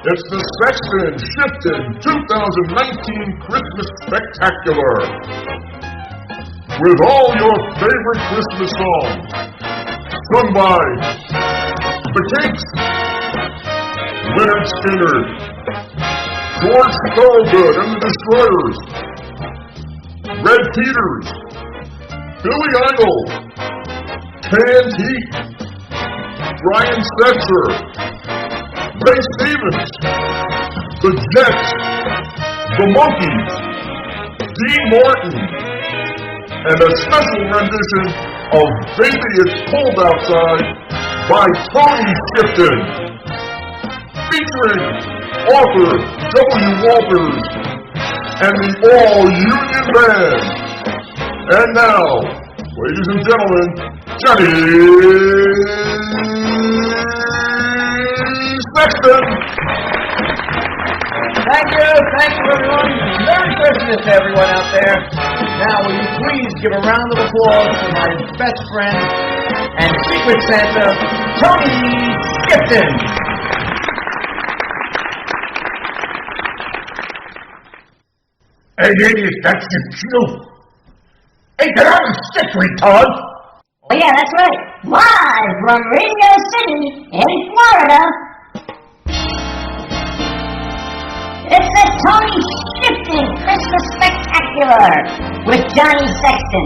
It's the Sexton Shifton 2019 Christmas Spectacular. With all your favorite Christmas songs, sung by The Kinks, Leonard Skinner, George Thorogood and the Destroyers, Red Peters, Billy Idol, Canned Heat, Brian Setzer, Ray Stevens, The Jets, The Monkees, Dean Martin, and a special rendition of Baby It's Cold Outside by Tony Shifton, featuring author W. Walters and the All-Union Band. And now, ladies and gentlemen, Johnny Sexton. Thank you everyone. Merry Christmas to everyone out there. Now will you please give a round of applause for my best friend and Secret Santa, Tony Shifton. Hey idiot, that's your cue. Hey, get out of sick, retard! Oh yeah, that's right. Live from Radio City in Florida, it's the Tony Shifton Christmas Spectacular with Johnny Sexton.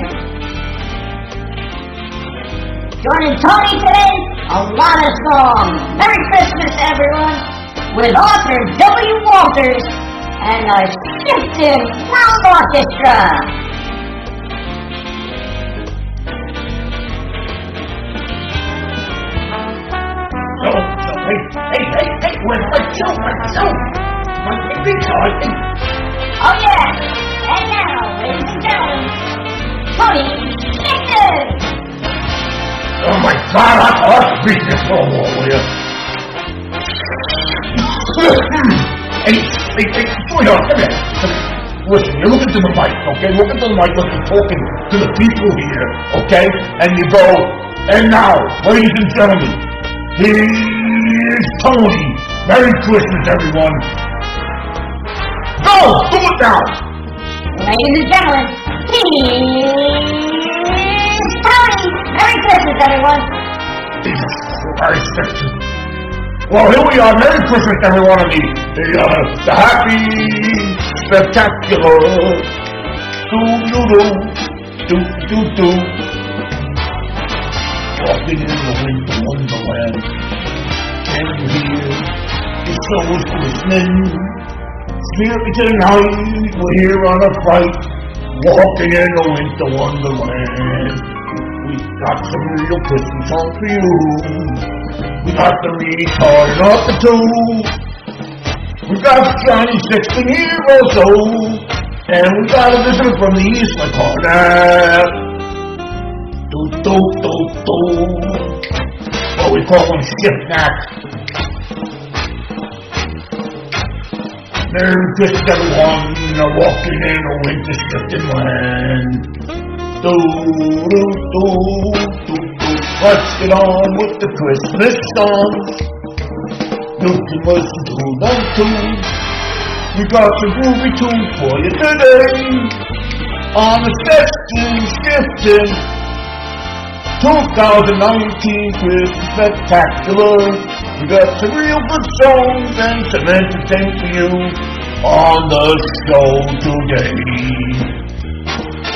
Joining Tony today, a lot of songs. Merry Christmas, everyone, with author W. Walters and a Shifton Sound Orchestra. Hey, where's my show? My retard. Oh yeah, and now, ladies and gentlemen, Tony Shifton! Oh my God, I'll beat this whole wall, will you? Hey, sweetheart, come here. Listen, you look into the mic, okay? Look into the mic like you're talking to the people here, okay? And you go, and now, ladies and gentlemen, here's Tony. Merry Christmas, everyone. Go! Do it now! Ladies and gentlemen, here's Tony! Merry Christmas, everyone! Merry Christmas. Well, here we are. Merry Christmas, everyone, on the happy, spectacular, do-do-do. Walking in the winter wonderland. Can you hear the souls listening? Spirited night, we're here on a fright. Walking in the winter wonderland. We got some real Christmas songs for you. We got the retard up the two. We got Johnny Sexton here also. And we got a visitor from the east, like all that. Do. Well, we call him Shifton. Merry Christmas, everyone. Walking in a winter Shifton land. Do. Let's get on with the Christmas songs. You can listen to them too. We got some groovy tunes for you today on the Sexton Shifton 2019 Christmas Spectacular. We got some real good songs and some entertainment for you on the show today.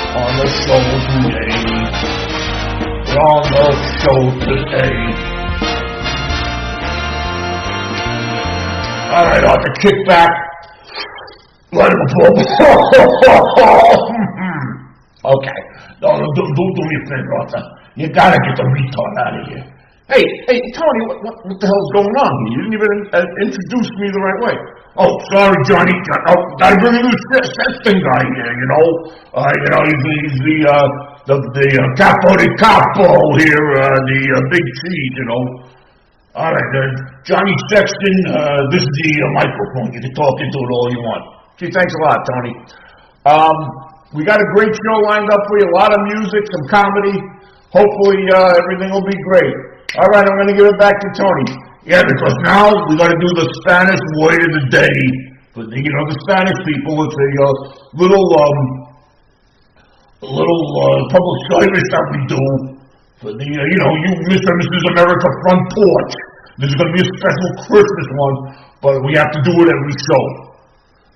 On the show today. Alright, Arthur, kick back. Let him fall. Okay. No, do me a favor, Arthur. You gotta get the retard out of here. Hey, Tony, what the hell's going on here? You didn't even introduce me the right way. Oh, sorry, Johnny. Gotta bring in this Sexton guy here, he's the capo di capo here, the big cheese, All right, Johnny Sexton, this is the microphone. You can talk into it all you want. Gee, thanks a lot, Tony. We got a great show lined up for you, a lot of music, some comedy. Hopefully, everything will be great. All right, I'm going to give it back to Tony. Yeah, because now we got to do the Spanish word of the day. For the, the Spanish people, it's a little public service that we do for the, you Mr. and Mrs. America front porch. There's going to be a special Christmas one, but we have to do it every show.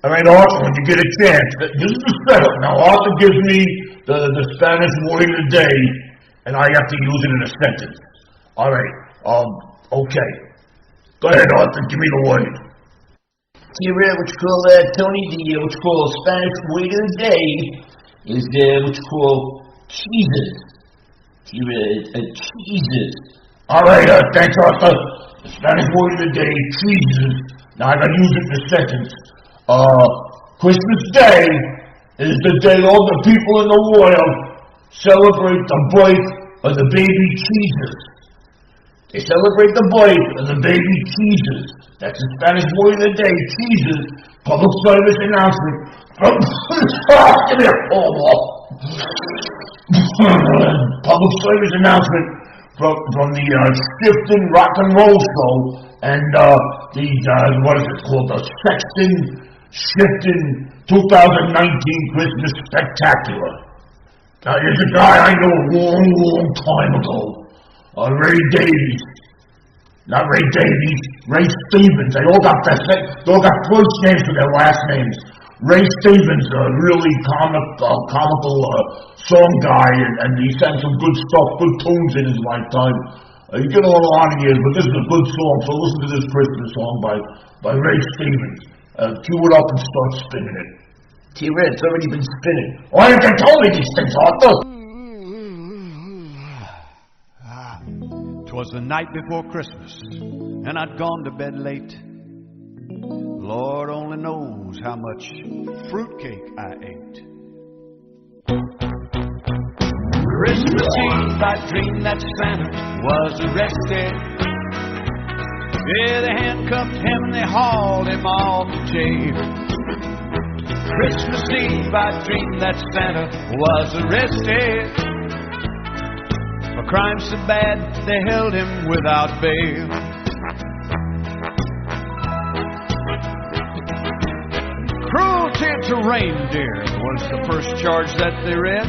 All right, Arthur, when you get a chance, this is the setup. Now, Arthur gives me the Spanish word of the day, and I have to use it in a sentence. All right, okay. Go ahead, Arthur, give me the word. Here, what you call, Tony, what you call Spanish word of the day is what you call cheeses. Here, cheeses. All right, thanks, Arthur. The Spanish word of the day, cheeses. Now, I got to use it in a sentence. Christmas Day is the day all the people in the world celebrate the birth of the baby Jesus. They celebrate the birth of the baby Jesus. That's the Spanish word of the day, Jesus. Public service announcement from public service announcement from the Shifton Rock and Roll Show and what is it called? The Sexton Shifton 2019 Christmas Spectacular. Now, here's a guy I know a long, long time ago. Ray Davies. Not Ray Davies, Ray Stevens. They all got first names for their last names. Ray Stevens, a really comical song guy, and he sang some good stuff, good tunes in his lifetime. He did a lot of years, but this is a good song, so listen to this Christmas song by Ray Stevens. Cue it up and start spinning it. T-Red, it's already been spinning. Why haven't you told me these things, Arthur? 'Twas the night before Christmas, and I'd gone to bed late. Lord only knows how much fruitcake I ate. Christmas Eve, I dreamed that Santa was arrested. Yeah, they handcuffed him and they hauled him off to jail. Christmas Eve, I dreamed that Santa was arrested. For crime so bad, they held him without bail. Cruelty to reindeer was the first charge that they read.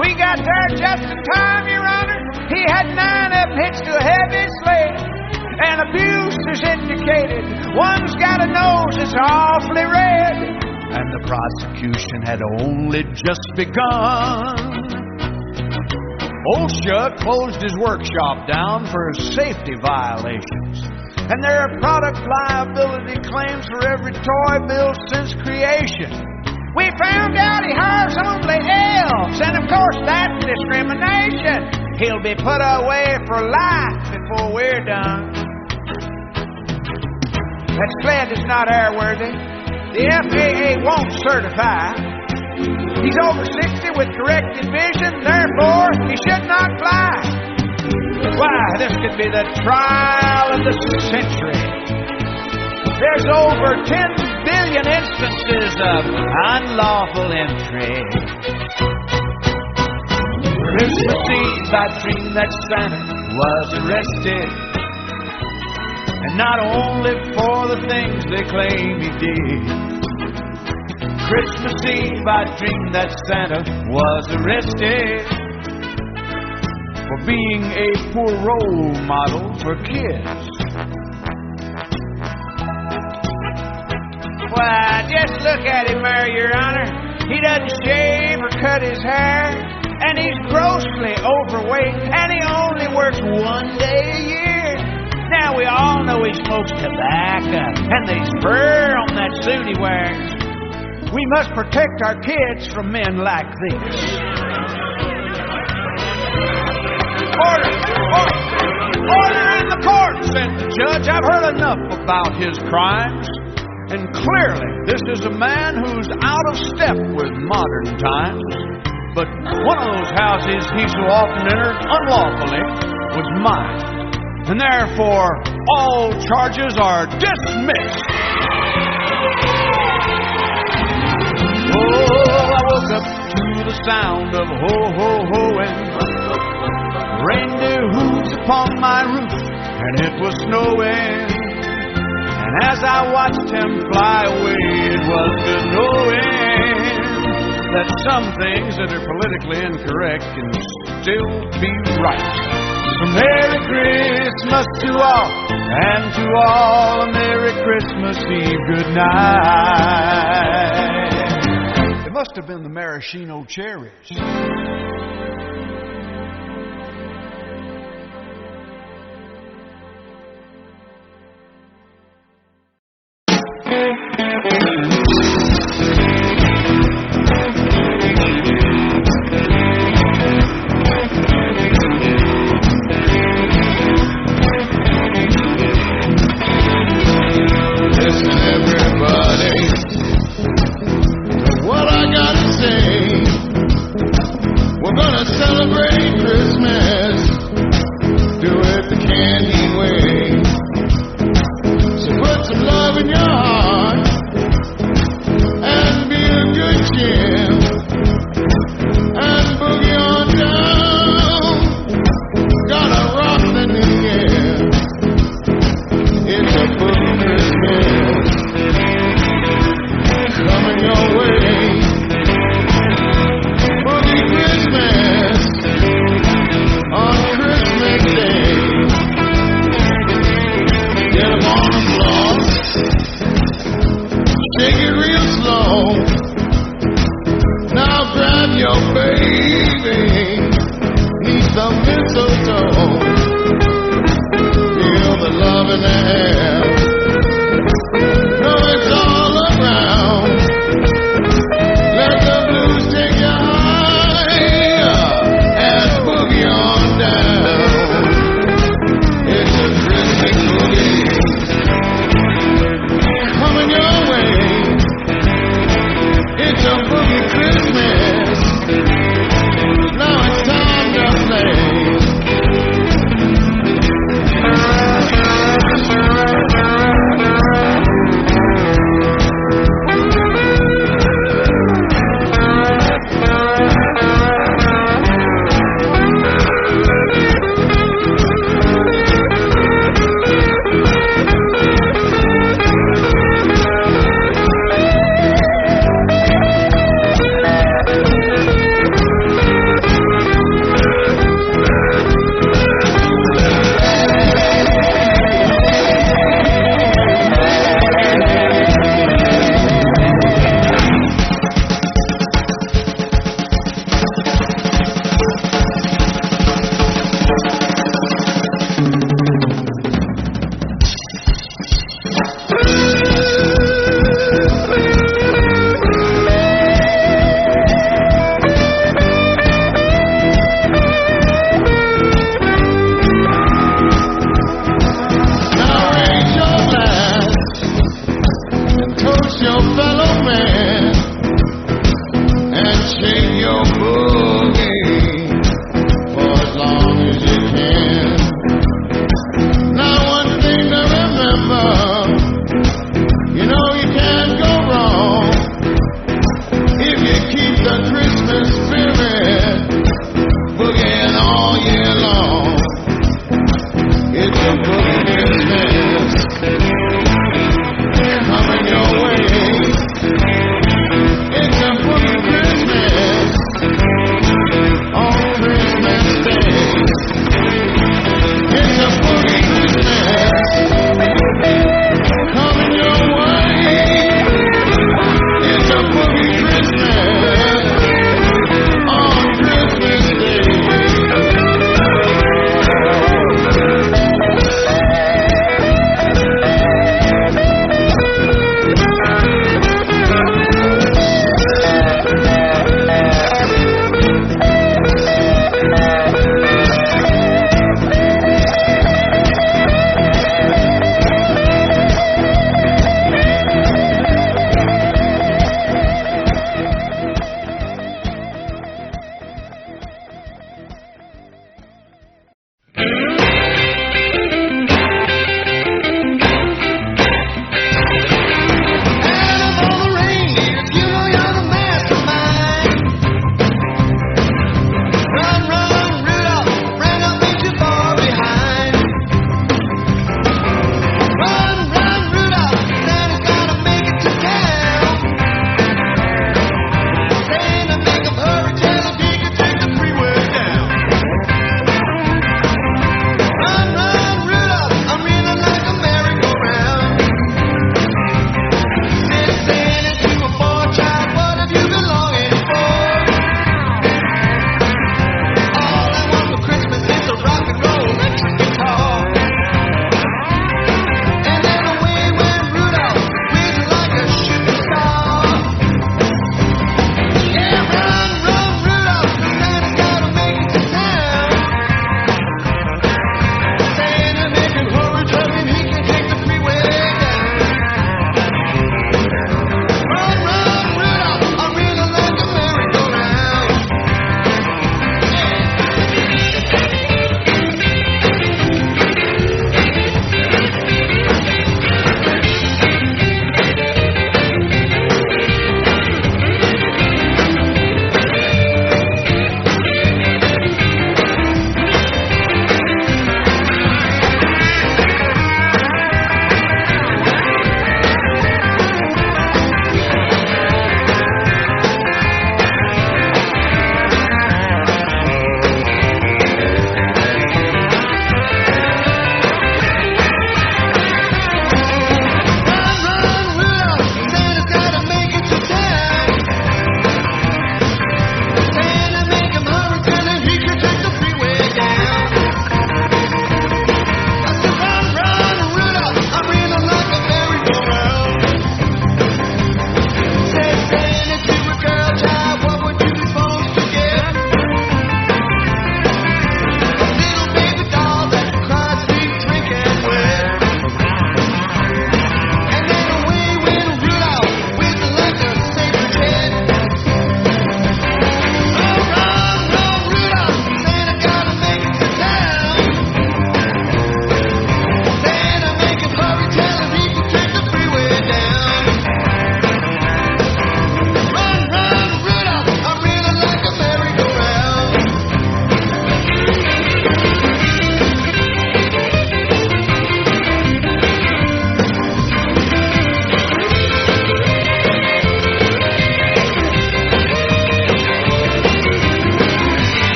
We got there just in time, Your Honor. He had 9 of them hitched to a heavy sled. And abuse is indicated. One's got a nose that's awfully red. And the prosecution had only just begun. OSHA closed his workshop down for safety violations. And there are product liability claims for every toy built since creation. We found out he hires only elves, and of course that's discrimination. He'll be put away for life before we're done. That sled is not airworthy. The FAA won't certify. He's over 60 with corrected vision, therefore he should not fly. Why, this could be the trial of the century. There's over 10 billion instances of unlawful entry. Christmas Eve, I dreamed that Santa was arrested. And not only for the things they claim he did. Christmas Eve, I dreamed that Santa was arrested for being a poor role model for kids. Why, just look at him there, Your Honor. He doesn't shave or cut his hair, and he's grossly overweight, and he only works 1 day a year. Now we all know he smokes tobacco, and there's fur on that suit he wears. We must protect our kids from men like this. Order! Order in the court, said the judge. I've heard enough about his crimes. And clearly, this is a man who's out of step with modern times. But one of those houses he so often entered unlawfully was mine. And therefore, all charges are dismissed. Oh, I woke up to the sound of ho-ho-hoing. Reindeer hooves upon my roof, and it was snowing. as I watched him fly away, it was good knowing that some things that are politically incorrect can still be right. So Merry Christmas to all, and to all a Merry Christmas Eve, good night. It must have been the maraschino cherries.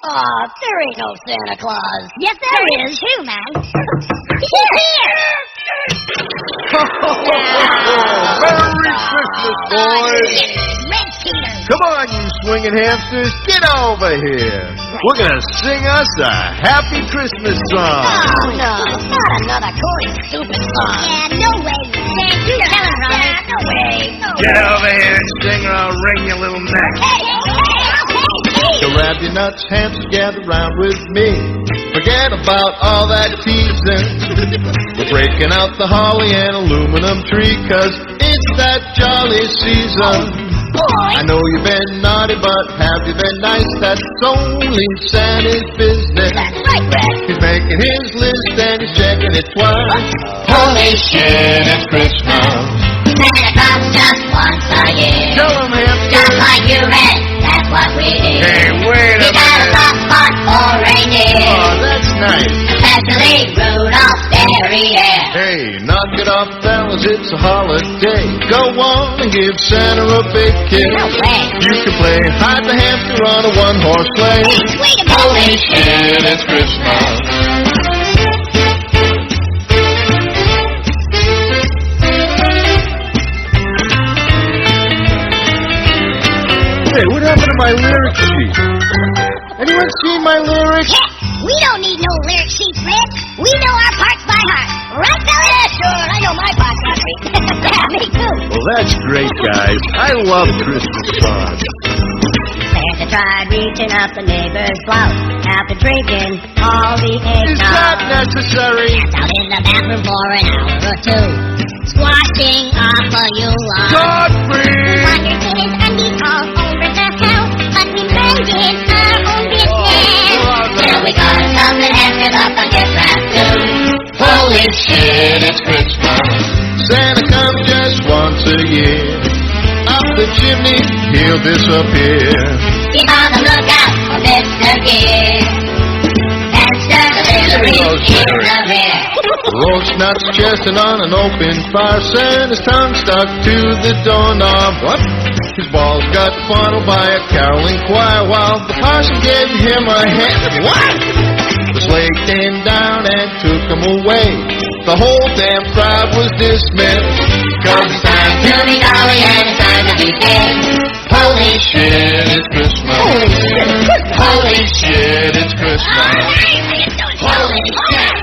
Aw, there ain't no Santa Claus. Yes, there is. Too, man. Here. Merry Christmas, boys! Red Peter. Come on, you swinging hamsters, get over here. We're gonna sing us a happy Christmas song. Oh, no. Not another corny, stupid song. Yeah, no way. Dan, you tell him, Ronnie. No way. Get over here and sing or I'll wring your little neck. So grab your nuts, hamsters, gather round with me. Forget about all that teasing. We're breaking out the holly and aluminum tree, 'cause it's that jolly season. I know you've been naughty, but have you been nice? That's only Santa's business. That's right, Red. He's making his list and he's checking it twice. Holy shit, it's Christmas. Santa comes just once a year. Tell him, hamster. Just like you, Red. That's what we do. Hey, wait a We got a minute. soft spot for reindeer. Oh, that's nice. Especially Rudolph's derriere. Hey, knock it off, fellas, it's a holiday. Go on and give Santa a big kiss. No way. You can play hide the hamster on a one-horse sleigh. Hey, wait a minute. Holy shit, it's Christmas. Hey, what happened to my lyric sheet? Anyone seen my lyrics? Yeah, we don't need no lyric sheet, Red. We know our parts by heart. Right, fella? Yeah, sure. I know my parts by heart. Yeah, me too. Well, that's great, guys. I love Christmas songs. Santa tried reaching up the neighbor's blouse after drinking all the eggnog. Is that necessary? Out in the bathroom for an hour or two, squashing off a Yule log. Godfrey! Wondered in his undies all over the house, but we minded our own business. Till we got something hampered up on gift wrap too. Holy shit, it's Christmas. Santa comes just once a year. Up the chimney, he'll disappear. Keep on the lookout for Mr. Gear. And start delivery in the rear. Roast nuts chesting on an open fire. Santa's tongue stuck to the doorknob. What? His balls got funneled by a caroling choir while the parson gave him a hand. What? The sleigh came down and took him away. The whole damn crowd was dismissed. 'Cause it's time To be jolly and it's time to be big. Holy shit, it's Christmas. Holy shit. Holy shit, it's Christmas. Holy shit.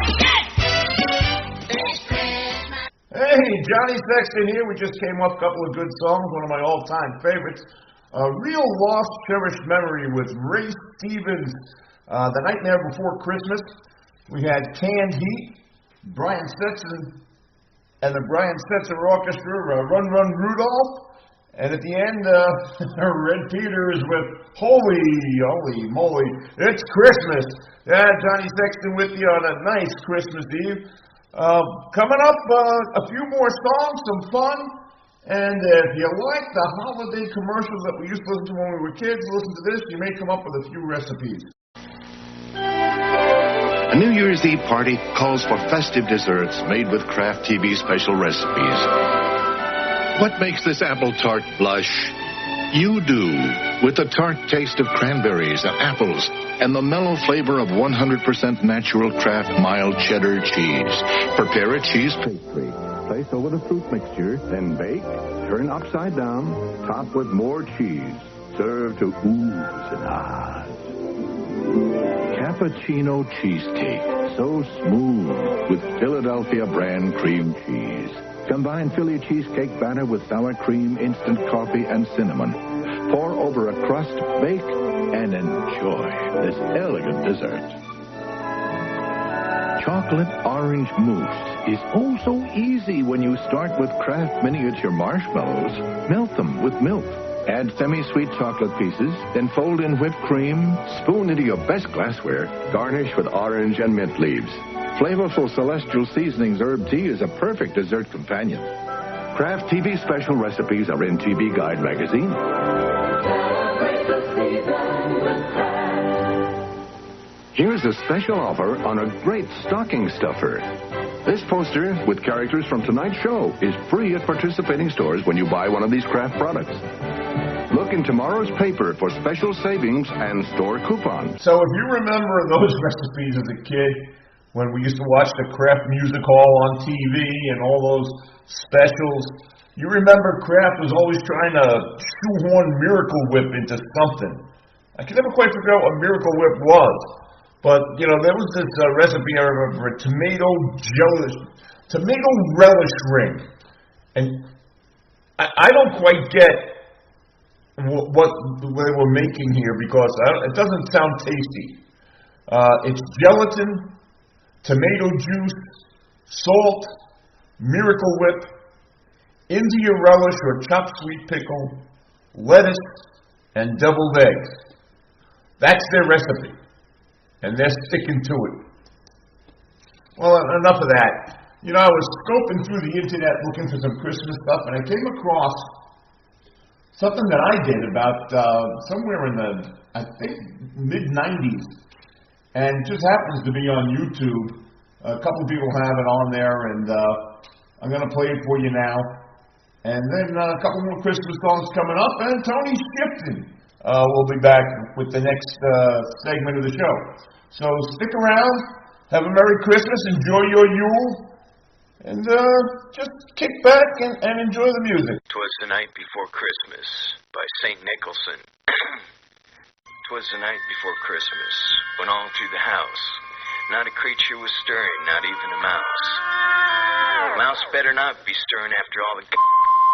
Hey, Johnny Sexton here. We just came off a couple of good songs, one of my all-time favorites. A real lost, cherished memory with Ray Stevens, The Nightmare Before Christmas. We had Canned Heat, Brian Sexton, and the Brian Setzer Orchestra, Run Run Rudolph. And at the end, Red Peters with Holy Moly, It's Christmas. Yeah, Johnny Sexton with you on a nice Christmas Eve. Coming up, a few more songs, some fun. And if you like the holiday commercials that we used to listen to when we were kids, listen to this. You may come up with a few recipes. A New Year's Eve party calls for festive desserts made with Kraft TV special recipes. What makes this apple tart blush? You do, with the tart taste of cranberries and apples and the mellow flavor of 100% natural Kraft mild cheddar cheese. Prepare a cheese pastry. Place over the fruit mixture, then bake, turn upside down, top with more cheese. Serve to oohs and ahs. Cappuccino cheesecake, so smooth with Philadelphia brand cream cheese. Combine Philly cheesecake batter with sour cream, instant coffee, and cinnamon. Pour over a crust, bake, and enjoy this elegant dessert. Chocolate orange mousse is oh so easy when you start with Kraft miniature marshmallows. Melt them with milk. Add semi-sweet chocolate pieces, then fold in whipped cream, spoon into your best glassware, garnish with orange and mint leaves. Flavorful Celestial Seasonings herb tea is a perfect dessert companion. Kraft TV special recipes are in TV Guide magazine. Here's a special offer on a great stocking stuffer. This poster with characters from tonight's show is free at participating stores when you buy one of these Kraft products. Look in tomorrow's paper for special savings and store coupons. So if you remember those recipes as a kid, when we used to watch the Kraft Music Hall on TV and all those specials, you remember Kraft was always trying to shoehorn Miracle Whip into something. I can never quite figure out what Miracle Whip was. But, you know, there was this recipe I remember for a tomato relish ring. And I don't quite get what they were making here because it doesn't sound tasty. It's gelatin, tomato juice, salt, Miracle Whip, India relish or chopped sweet pickle, lettuce, and deviled eggs. That's their recipe. And they're sticking to it. Well, enough of that. You know, I was scoping through the internet looking for some Christmas stuff, and I came across something that I did about somewhere in the, I think, mid-90s. And it just happens to be on YouTube. A couple of people have it on there, and I'm going to play it for you now. And then a couple more Christmas songs coming up, and Tony Shifton will be back with the next segment of the show. So stick around, have a Merry Christmas, enjoy your Yule, and just kick back and enjoy the music. 'Twas the night before Christmas by St. Nicholson. 'Twas the night before Christmas when all through the house not a creature was stirring, not even a mouse. Mouse better not be stirring after all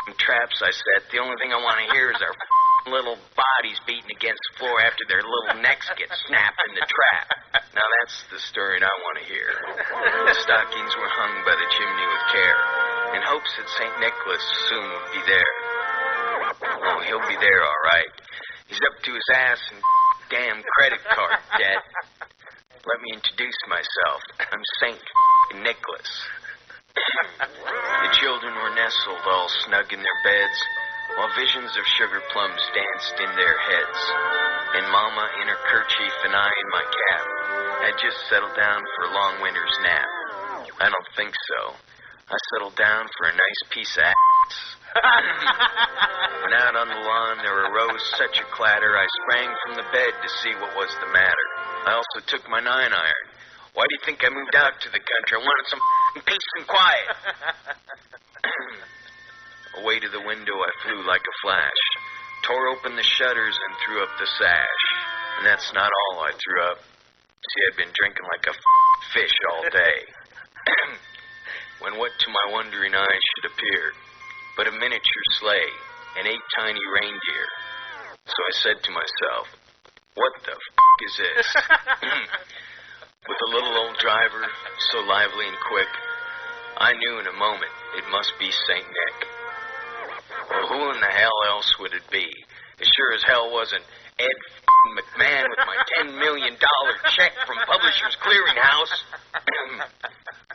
the traps I set. The only thing I want to hear is our little bodies beating against the floor after their little necks get snapped in the trap. Now that's the stirring I want to hear. The stockings were hung by the chimney with care, in hopes that St. Nicholas soon would be there. Oh, he'll be there all right. He's up to his ass in damn credit card debt. Let me introduce myself. I'm St. Nicholas. The children were nestled all snug in their beds, while visions of sugar plums danced in their heads. And Mama in her kerchief and I in my cap had just settled down for a long winter's nap. I don't think so. I settled down for a nice piece of ass. When out on the lawn there arose such a clatter, I sprang from the bed to see what was the matter. I also took my 9-iron. Why do you think I moved out to the country? I wanted some peace and quiet. Away to the window I flew like a flash, tore open the shutters and threw up the sash. And that's not all I threw up. See, I'd been drinking like a fish all day. When what to my wondering eyes should appear but a miniature sleigh and 8 tiny reindeer. So I said to myself, what the is this? With a little old driver, so lively and quick, I knew in a moment it must be St. Nick. Well, who in the hell else would it be? As sure as hell wasn't Ed McMahon with my $10 million check from Publishers Clearinghouse.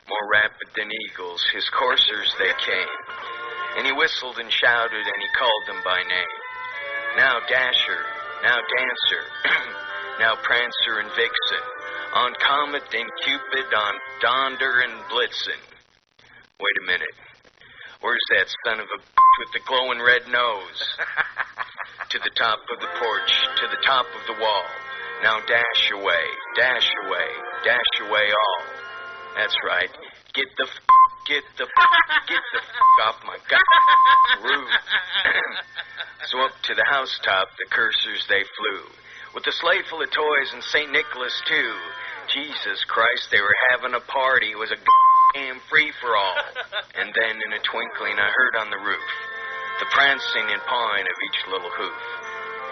More rapid than eagles, his coursers they came, and he whistled and shouted and he called them by name. Now Dasher, now Dancer, now Prancer and Vixen, on Comet and Cupid, on Donder and Blitzen. Wait a minute. Where's that son of a with the glowing red nose? To the top of the porch, to the top of the wall. Now dash away, dash away, dash away all. That's right. Get the off my roof. So up to the housetop, the cursors they flew, with the sleigh full of toys and St. Nicholas too. Jesus Christ, they were having a party. It was a damn free-for-all. And then in a twinkling I heard on the roof the prancing and pawing of each little hoof.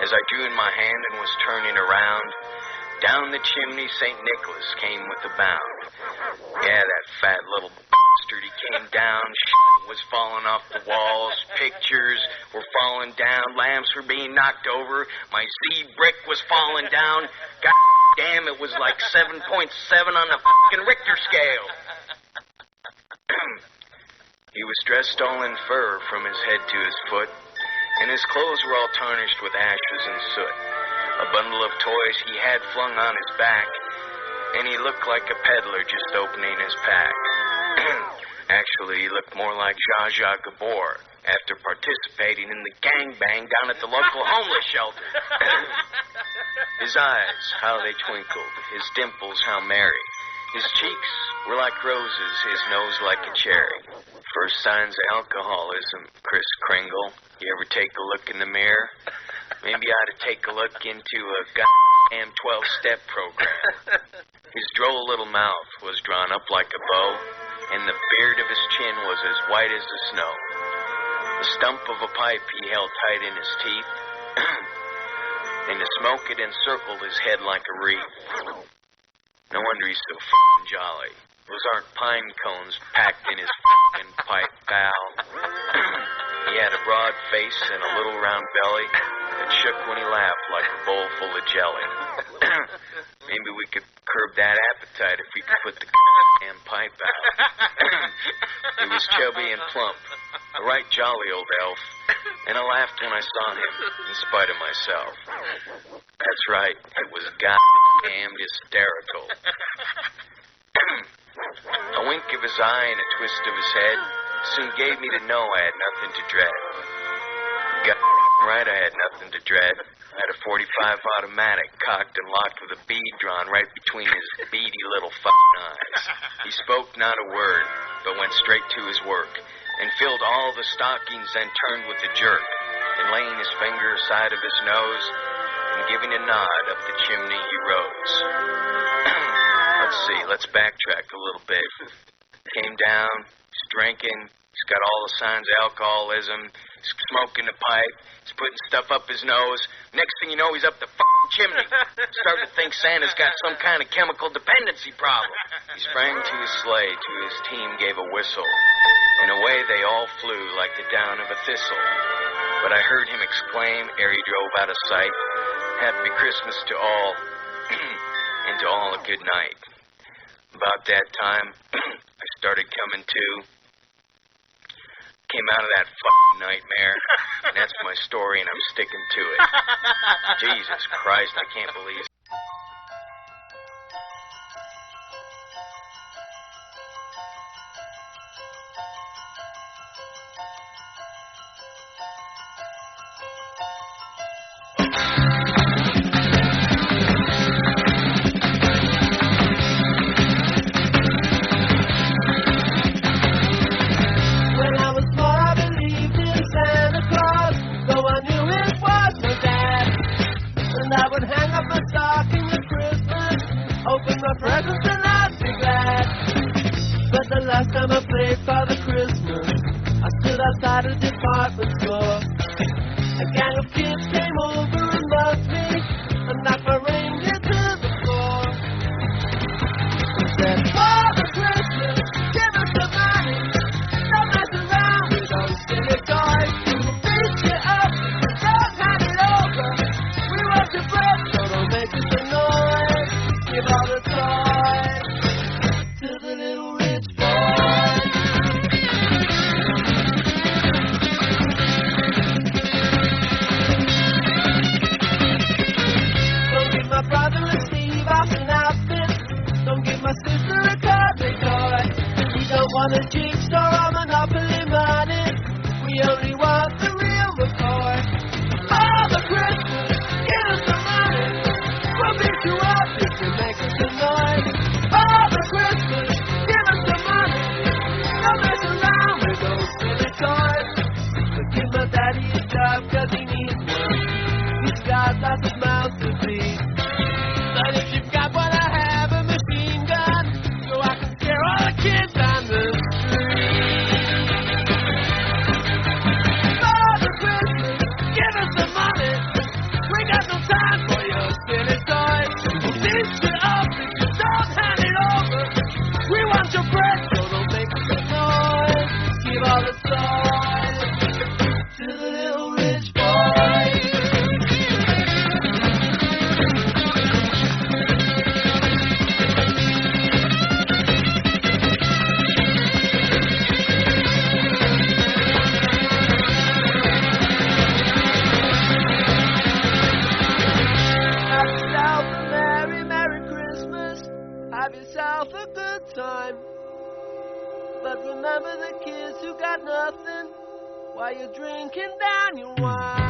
As I drew in my hand and was turning around, down the chimney St. Nicholas came with a bound. Yeah, that fat little bastard, he came down, was falling off the walls, pictures were falling down, lamps were being knocked over, my Z brick was falling down. God damn, it was like 7.7 on the fucking Richter scale. He was dressed all in fur from his head to his foot, and his clothes were all tarnished with ashes and soot. A bundle of toys he had flung on his back, and he looked like a peddler just opening his pack. Actually, he looked more like Zsa Zsa Gabor, after participating in the gangbang down at the local homeless shelter. His eyes, how they twinkled. His dimples, how merry. His cheeks were like roses, his nose like a cherry. First signs of alcoholism, Kris Kringle. You ever take a look in the mirror? Maybe you ought to take a look into a goddamn 12-step program. His droll little mouth was drawn up like a bow, and the beard of his chin was as white as the snow. The stump of a pipe he held tight in his teeth, and the smoke had encircled his head like a wreath. No wonder he's so f***ing jolly. Those aren't pine cones packed in his f***ing pipe, pal. He had a broad face and a little round belly that shook when he laughed like a bowl full of jelly. Maybe we could curb that appetite if we could put the damn pipe out. He was chubby and plump, a right jolly old elf, and I laughed when I saw him, in spite of myself. That's right, it was goddamn hysterical. A wink of his eye and a twist of his head soon gave me to know I had nothing to dread. Right, I had nothing to dread. I had a .45 automatic cocked and locked with a bead drawn right between his beady little fucking eyes. He spoke not a word, but went straight to his work, and filled all the stockings, then turned with a jerk, and laying his finger aside of his nose, and giving a nod up the chimney he rose. Let's see, let's backtrack a little bit. Came down, he's drinking, he's got all the signs of alcoholism, he's smoking a pipe, he's putting stuff up his nose. Next thing you know, he's up the fucking chimney. Starting to think Santa's got some kind of chemical dependency problem. He sprang to his sleigh, to his team gave a whistle, and away they all flew like the down of a thistle. But I heard him exclaim ere he drove out of sight, "Happy Christmas to all, and to all a good night." About that time, I started coming to. Came out of that fucking nightmare, and that's my story, and I'm sticking to it. Jesus Christ, I can't believe it. Presents and I'd be glad. But the last time I played Father Christmas, I stood outside a department store. A gang of kids came over and mugged me and knocked my reindeer to the floor. They said, "Father Christmas, give us some money. Don't mess around with those silly toys. We'll beat you up, don't hand it over. We want your bread, so don't make us a noise. Give all the toys to the little rich boy." Don't give my brother a Steve Austin outfit. Don't give my sister a Cartney toy. We don't want a jigsaw or Monopoly money. We only want the real McCoy. Father Christmas, give us some money. We'll beat you up if you make us a noise. Father Christmas, give us some money. Don't mess around with those silly toys. But give my daddy a job 'cause he needs one. He's got lots of mouths to feed. But if you've got what I have, a machine gun, so I can scare all the kids on the street. Father Christmas, give us some money. We got no time for your silly toys. We'll beat you up if you don't hand it over. We want your bread, so don't make us a noise. Give all the toys to the little rich boy. Have yourself a merry, merry Christmas. Have yourself a good time. But remember the kids who got nothing. while you're drinking down your wine.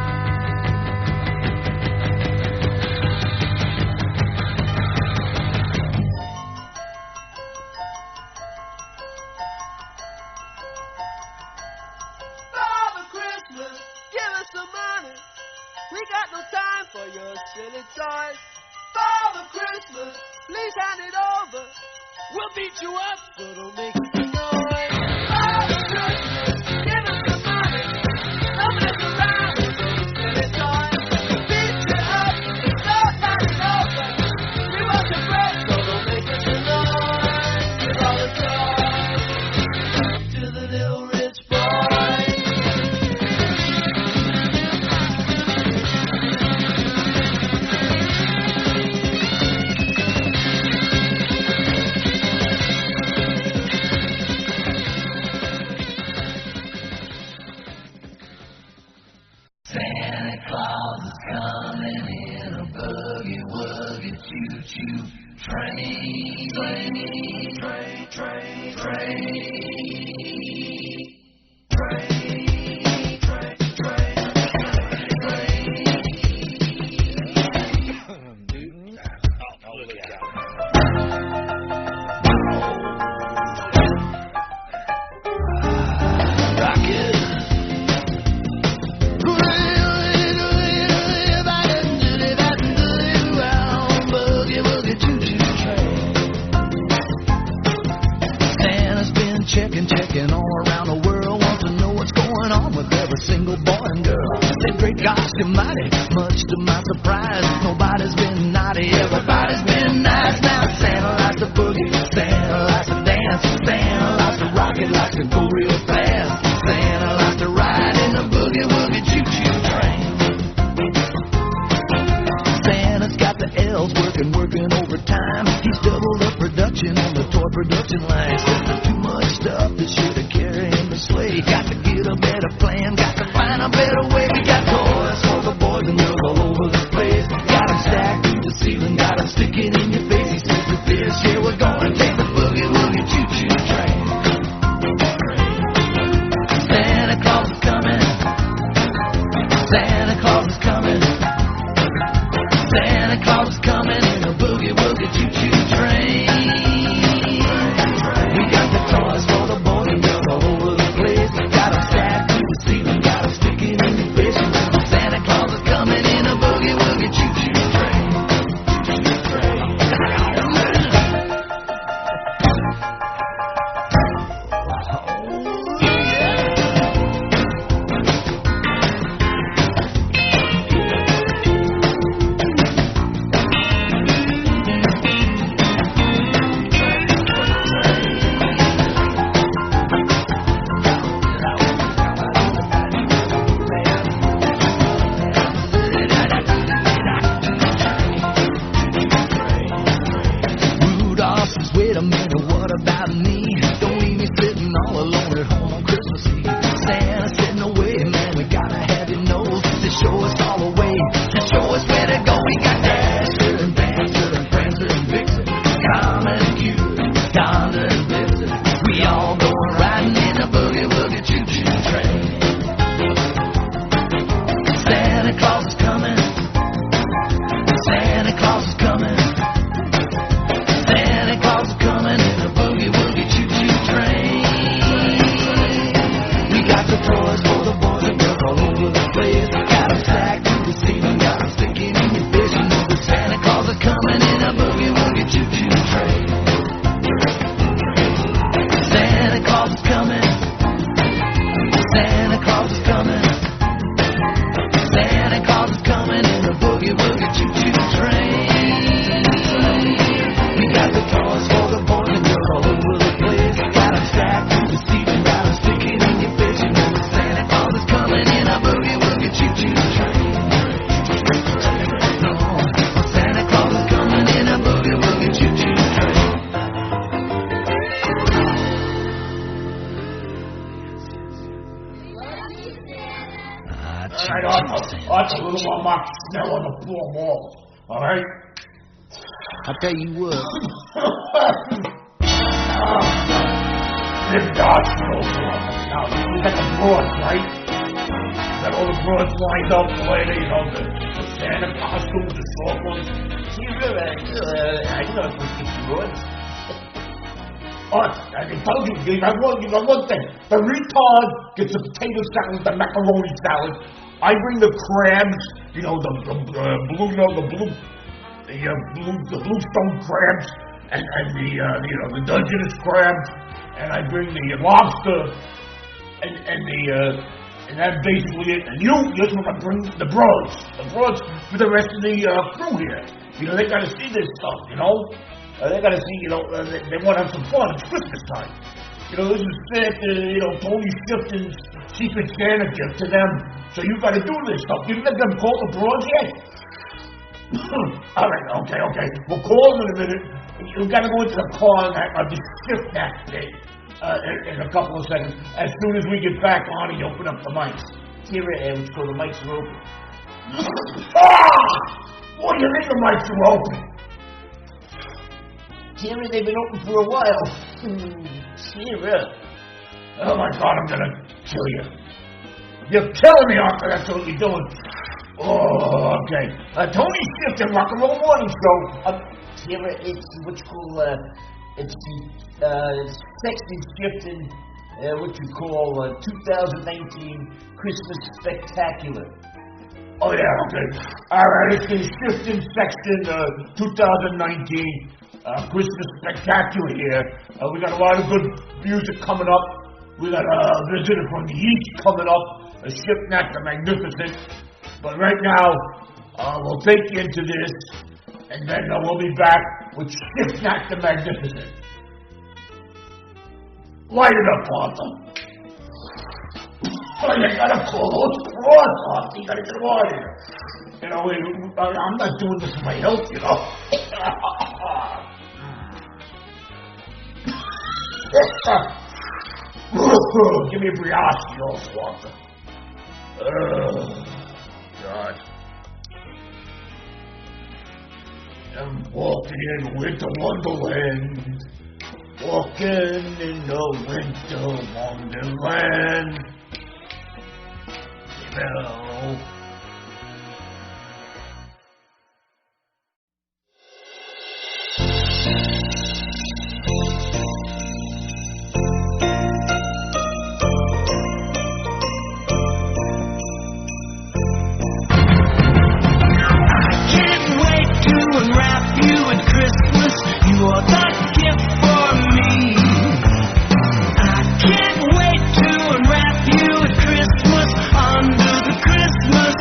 Father Christmas, give us some money. We got no time for your silly toys. Father Christmas, please hand it over. We'll beat you up, so don't make any noise. Father Christmas, give us some money. Don't mess around with those silly toys. We'll beat you up, so hand it over. We want your bread, so don't make any noise. Give all the toys to the little rich boy. Santa Claus is coming in a boogie-woogie choo-choo train. Train, train, Checking all around the world, wants to know what's going on with every single boy and girl. Said, great gosh almighty, much to my surprise, nobody's been naughty, everybody's been nice. Now Santa likes to boogie, Santa likes to dance, Santa likes to rock it, likes to go real fast. Santa likes to ride in the boogie-woogie choo-choo train. Santa's got the elves working overtime. He's doubled up production on the toy production line. Said there's too much stuff this year to carry in the sleigh. Got to get a better plan, got to find a better way. We got toys for the boys and girls all over the place. Got them stacked through the ceiling, got them sticking in your face. He says that this year we're gonna take the boogie-woogie choo-choo train. Santa Claus is coming. Santa Claus is coming. Santa Claus is coming in a boogie-woogie choo-choo train. We got the toys for the boys and girls all over the place. Got them stacked through the ceiling, got them sticking in your face. Santa Claus is coming in a boogie-woogie choo-choo train. Rudolph says, wait a minute, what about me? Don't leave me sitting all alone at home on Christmas Eve. Santa said, no way, man, we gotta have your nose to show us all the way, to show us where to go. We got Dasher and Dancer and Prancer and Vixen, Comet and Cupid, Donner and Blitzen. We all going riding in a boogie-woogie choo-choo train. Santa Claus is coming. Santa Claus is coming. Santa Claus is coming in a boogie-woogie choo-choo train. We got the toys for the boys and girls all over the place. Got them stacked through the ceiling, got them sticking in your face. You know that Santa Claus is coming in a boogie-woogie choo-choo train. Santa Claus is coming. Santa Claus is coming. Santa Claus is coming in a boogie-woogie choo-choo train. We got the toys for the boys and girls all over the place. Got them stacked through the ceiling, got them sticking in your face. You know that Santa Claus is coming in a boogie-woogie choo-choo train. Santa Claus is coming in a boogie-woogie choo-choo train. All right, Arthur, a little more Mark Snell on the floor walls. All right? I'll tell you what. Now, we got the board, right? Got all the broads lined up later, you know, the Santa costumes, the short ones. See, I know it's with the broads. I told you, you got one thing. The retard gets the potato salad, the macaroni salad. I bring the crabs, you know, the bluestone crabs, and the Dungeness crabs, and I bring the lobster, and that's basically it. And you just want to bring the broads for the rest of the crew here. You know, they got to see this stuff, you know. They got to see, you know, they want to have some fun. It's Christmas time. You know, this is Santa, you know, Tony Shifton's Secret Santa gift to them. So you got to do this stuff. You let them call the broads yet? All right, okay. We'll call them in a minute. You got to go into the car and the shift that day in a couple of seconds. As soon as we get back on, you open up the mics. Here, let's go. The mics are open. What do you mean the mics are open? Terry, they've been open for a while. Sierra. Oh my God, I'm gonna kill you. You're killing me, Arthur. That's what you're doing. Oh, okay. Tony Shifton, Rock and Roll Morning Show. Terry, it's what you call, it's the Sexton Shifton, what you call 2019 Christmas Spectacular. Oh yeah, okay. All right, it's the Shifton Sexton 2019 Christmas Spectacular here. We got a lot of good music coming up. We got a visitor from the East coming up, a Shifton the Magnificent. But right now, we'll take you into this, and then we'll be back with Shifton the Magnificent. Light it up, Arthur. Oh, you gotta pull those broads off. You gotta get them out of here. You know, I'm not doing this for my health, you know. Give me a brioche, you old Walter. God. I'm walking in winter wonderland. Walking in the winter wonderland. No. You are the gift for me. I can't wait to unwrap you at Christmas under the Christmas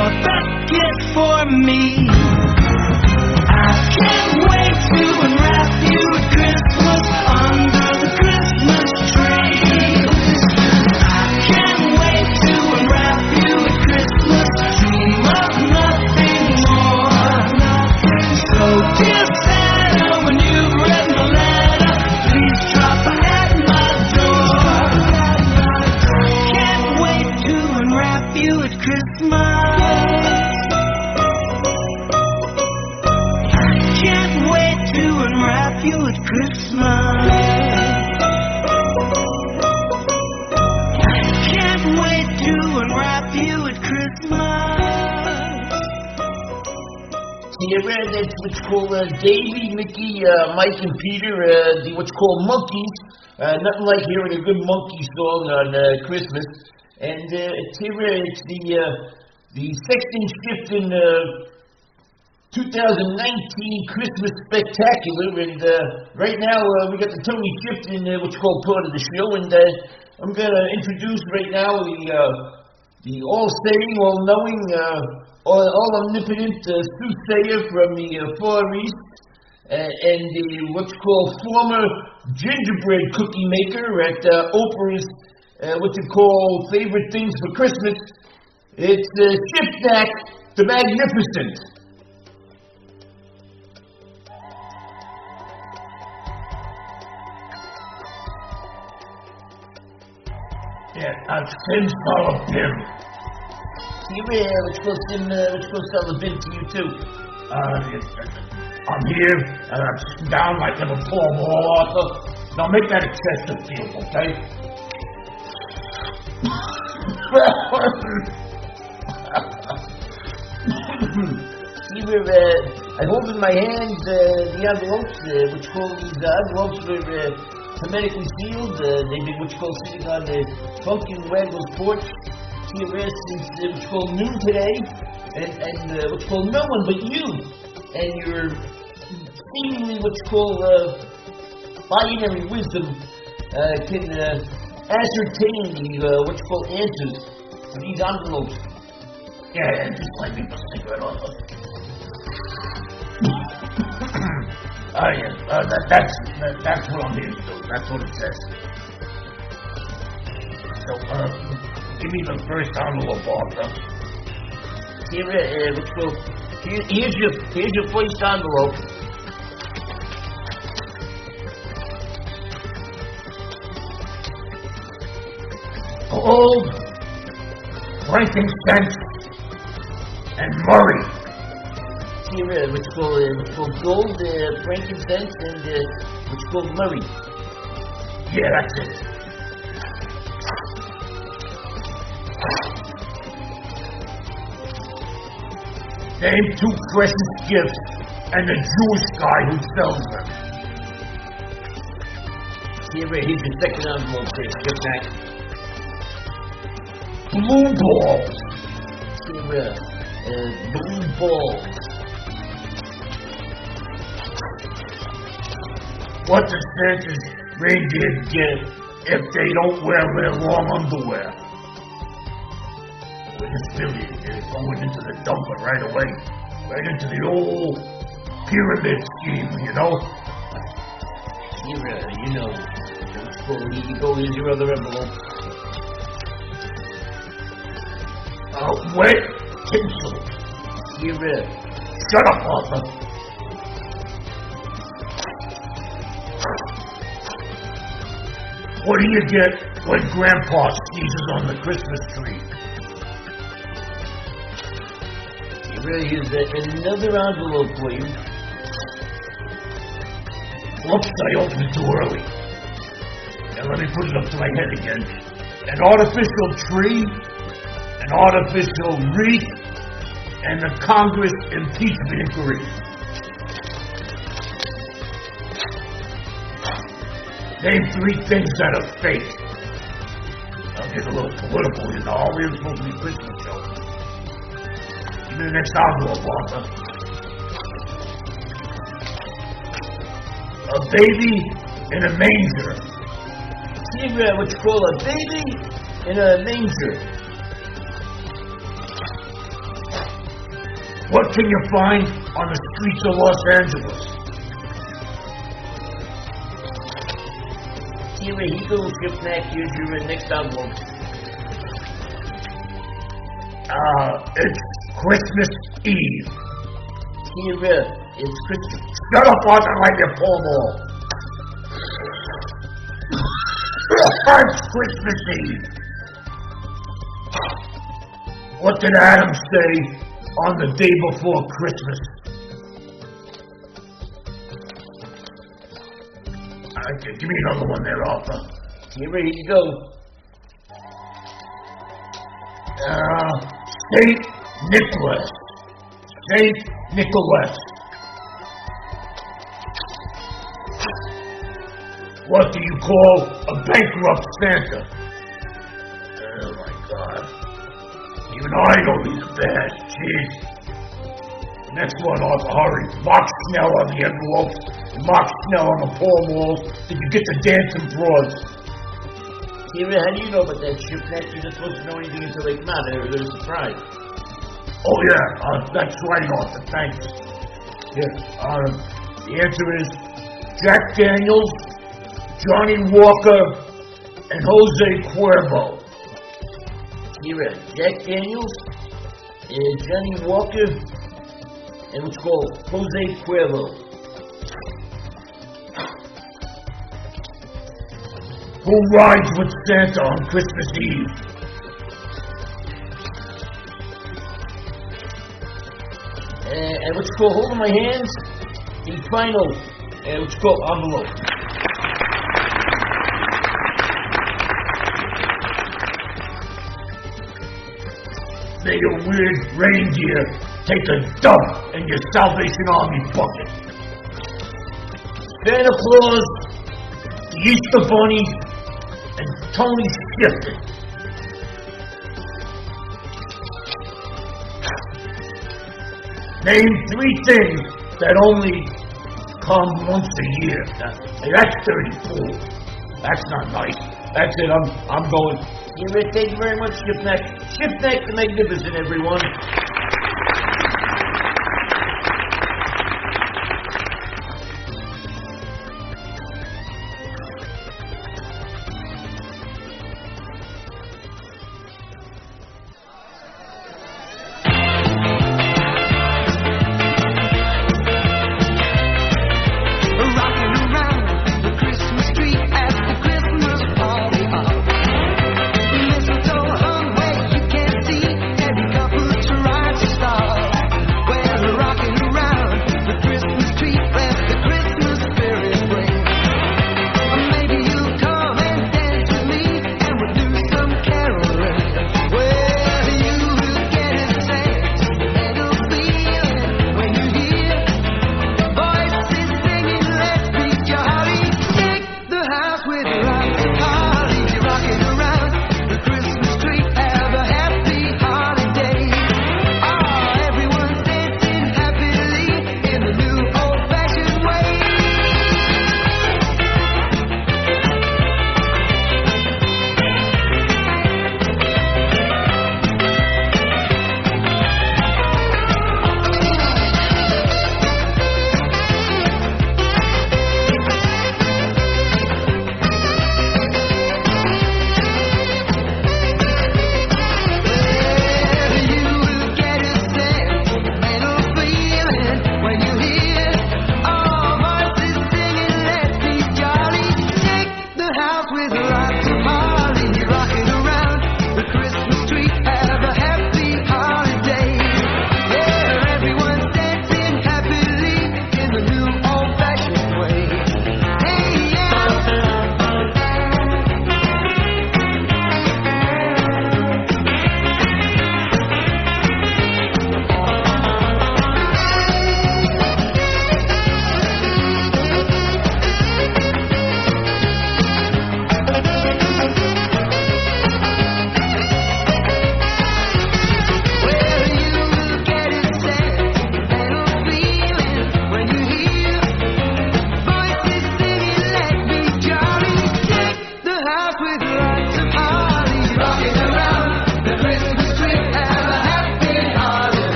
your best gift for me. I can't wait to unwrap you at Christmas under the Christmas tree. I can't wait to unwrap you at Christmas, dream of nothing more. So dear Santa, when you've read my letter, please drop at my door. Can't wait to unwrap you at Christmas. Can't wait to unwrap you at Christmas. Can't wait to unwrap you at Christmas. Yeah, that's what's called Davy, Mickey, Mike, and Peter, the what's called monkeys. Nothing like hearing a good monkey song on Christmas. And it's the Sexton Shifton 2019 Christmas Spectacular. And right now we got the Tony Shifton, what's called part of the show. And I'm going to introduce right now the all-saying, all-knowing, all-omnipotent soothsayer from the Far East, and the what's called former gingerbread cookie maker at Oprah's what you call favorite things for Christmas. It's Shifton the Magnificent. Yeah, I've since followed him. Let's go sell the bin to you too. I'm here, and I'm sitting down like in a poor ball, Arthur. Now make that a Chesterfield, okay? I hold in my hand the envelopes, which call these envelopes were hermetically sealed. They've been what's called sitting on the Funkin' Waggle's porch here since what's called noon today, and what's called no one but you and your seemingly what's called binary wisdom can ascertain the what's called answers to these envelopes. Yeah, just let me put a cigarette on. That's what I'm here to do. That's what it says. So, give me the first envelope, Arthur. Here's your first envelope. Gold, frankincense, and murray. Here, what's called gold, frankincense, and what's called murray. Yeah, that's it. Name two precious gifts and the Jewish guy who sells them. Here's your second envelope there. Get back. Blue balls. Here, blue balls. What does Santa's reindeer get if they don't wear their long underwear? Well, this really is going into the dumper right away. Right into the old pyramid scheme, you know? Here, you know. Here you go, here's your other envelope. Wet tinsel. Here, Shut up, Arthur. What do you get when Grandpa sneezes on the Christmas tree? Here's another envelope for you. Whoops, I opened it too early. And let me put it up to my head again. An artificial tree, an artificial wreath, and the Congress impeachment inquiry. Name three things that are fake. I'll get a little political, you know. We're supposed to be Christmas show. Give me the next envelope, Arthur. A baby in a manger. See what you call a baby in a manger. What can you find on the streets of Los Angeles? Here he goes, Shifton. Here's your next envelope. It's Christmas Eve. Here, it's Christmas. Shut up, Arthur, like your pole ball. It's Christmas Eve. What did Adam say on the day before Christmas? Give me another one there, Arthur. Here you go. Saint Nicholas. Saint Nicholas. What do you call a bankrupt Santa? Oh my God. Even I know these bad. Jeez. The next one, Arthur, hurry. Mark Snell on the envelopes. Mark Snell on the palm walls. Did you get the dancing broads? Here, how do you know about that, Shifton? You're not supposed to know anything until they come out. They're a surprise. Oh yeah, that's right, Arthur. Thanks. Yeah. The answer is Jack Daniels, Johnny Walker, and Jose Cuervo. Here, Jack Daniels, Johnny Walker, and what's called Jose Cuervo. Who rides with Santa on Christmas Eve? And what's called holding my hands, the final, what's called envelope. May your weird reindeer take a dump in your Salvation Army bucket. Santa Claus, The Easter Bunny, and Tony Shifton. Name 3 things that only come once a year. Hey, that's 34. That's not nice. That's it. I'm going. Thank you very much, Shifton. Shifton the Magnificent, everyone. Mistletoe hung where you can't see. Every couple tries.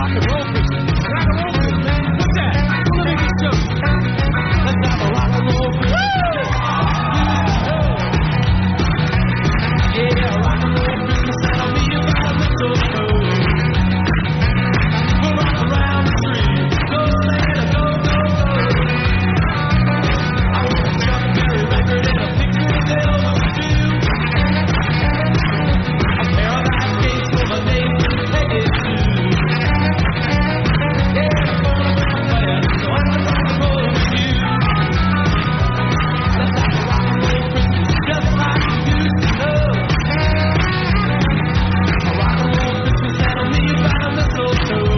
rock and roll Christmas. Rock and roll Christmas, man. What's that? Let me just show you. Let's have a rock and roll Christmas. Yeah, rock and roll Christmas, and I'll meet you by the mistletoe. We'll rock around the tree. Go, Santa, go, go, go. I want a Strawberry record and a picture of Elvis too. A pair of ice skates for my name to take it to. Yeah, I'm gonna wear a plan, so I can rock and roll with you. Let's have a rock and roll Christmas, just like we used to know. A rock and roll Christmas that'll meet you by the mistletoe.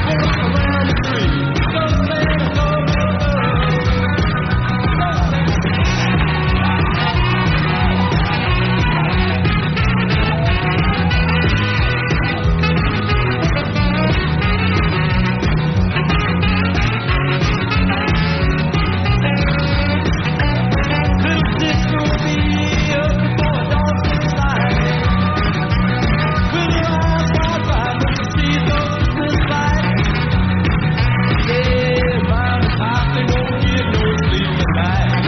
We'll rock around the tree. Go, Santa, go, go, go. Little sister will be up before dawn gets light. With her eyes wide wide when she sees those Christmas lights. Yeah, Mama, Papa don't get no sleep at night.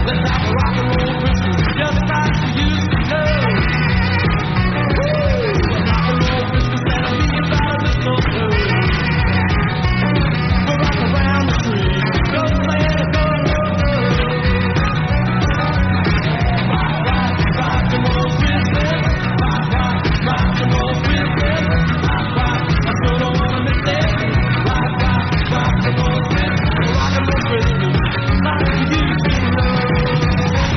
Let's have a rock and roll Christmas just like we used to know. Woo! A rock and roll Christmas that'll meet you by the mistletoe. We'll rock around the tree. Go, Santa, go, go, go. Rock and roll Christmas. Rock and roll Christmas. I sure don't wanna miss it. Rock and roll Christmas. Rock and roll Christmas. Like we used to know.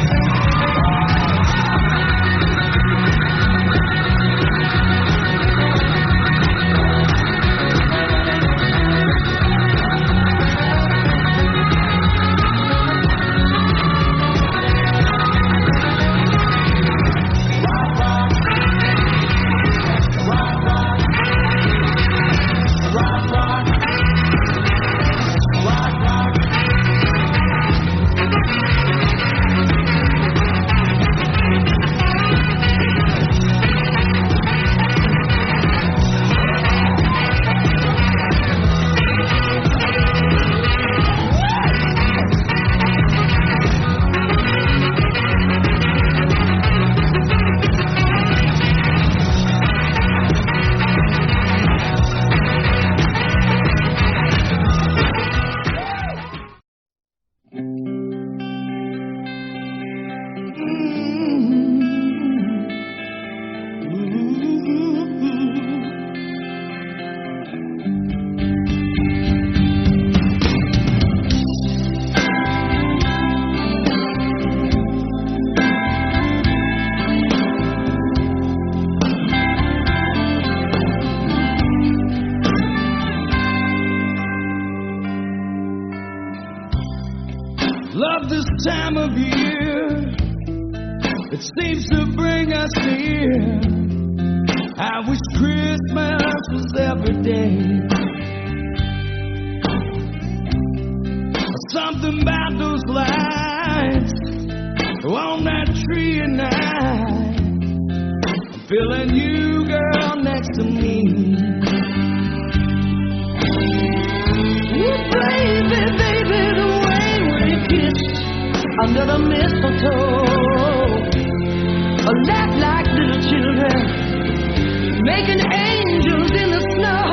Love this time of year. It seems to bring us near. I wish Christmas was every day. Something about those lights on that tree at night. I'm feeling you, girl, next to me. Ooh, baby, baby, the way we kiss under the mistletoe, a lot like little children making angels in the snow.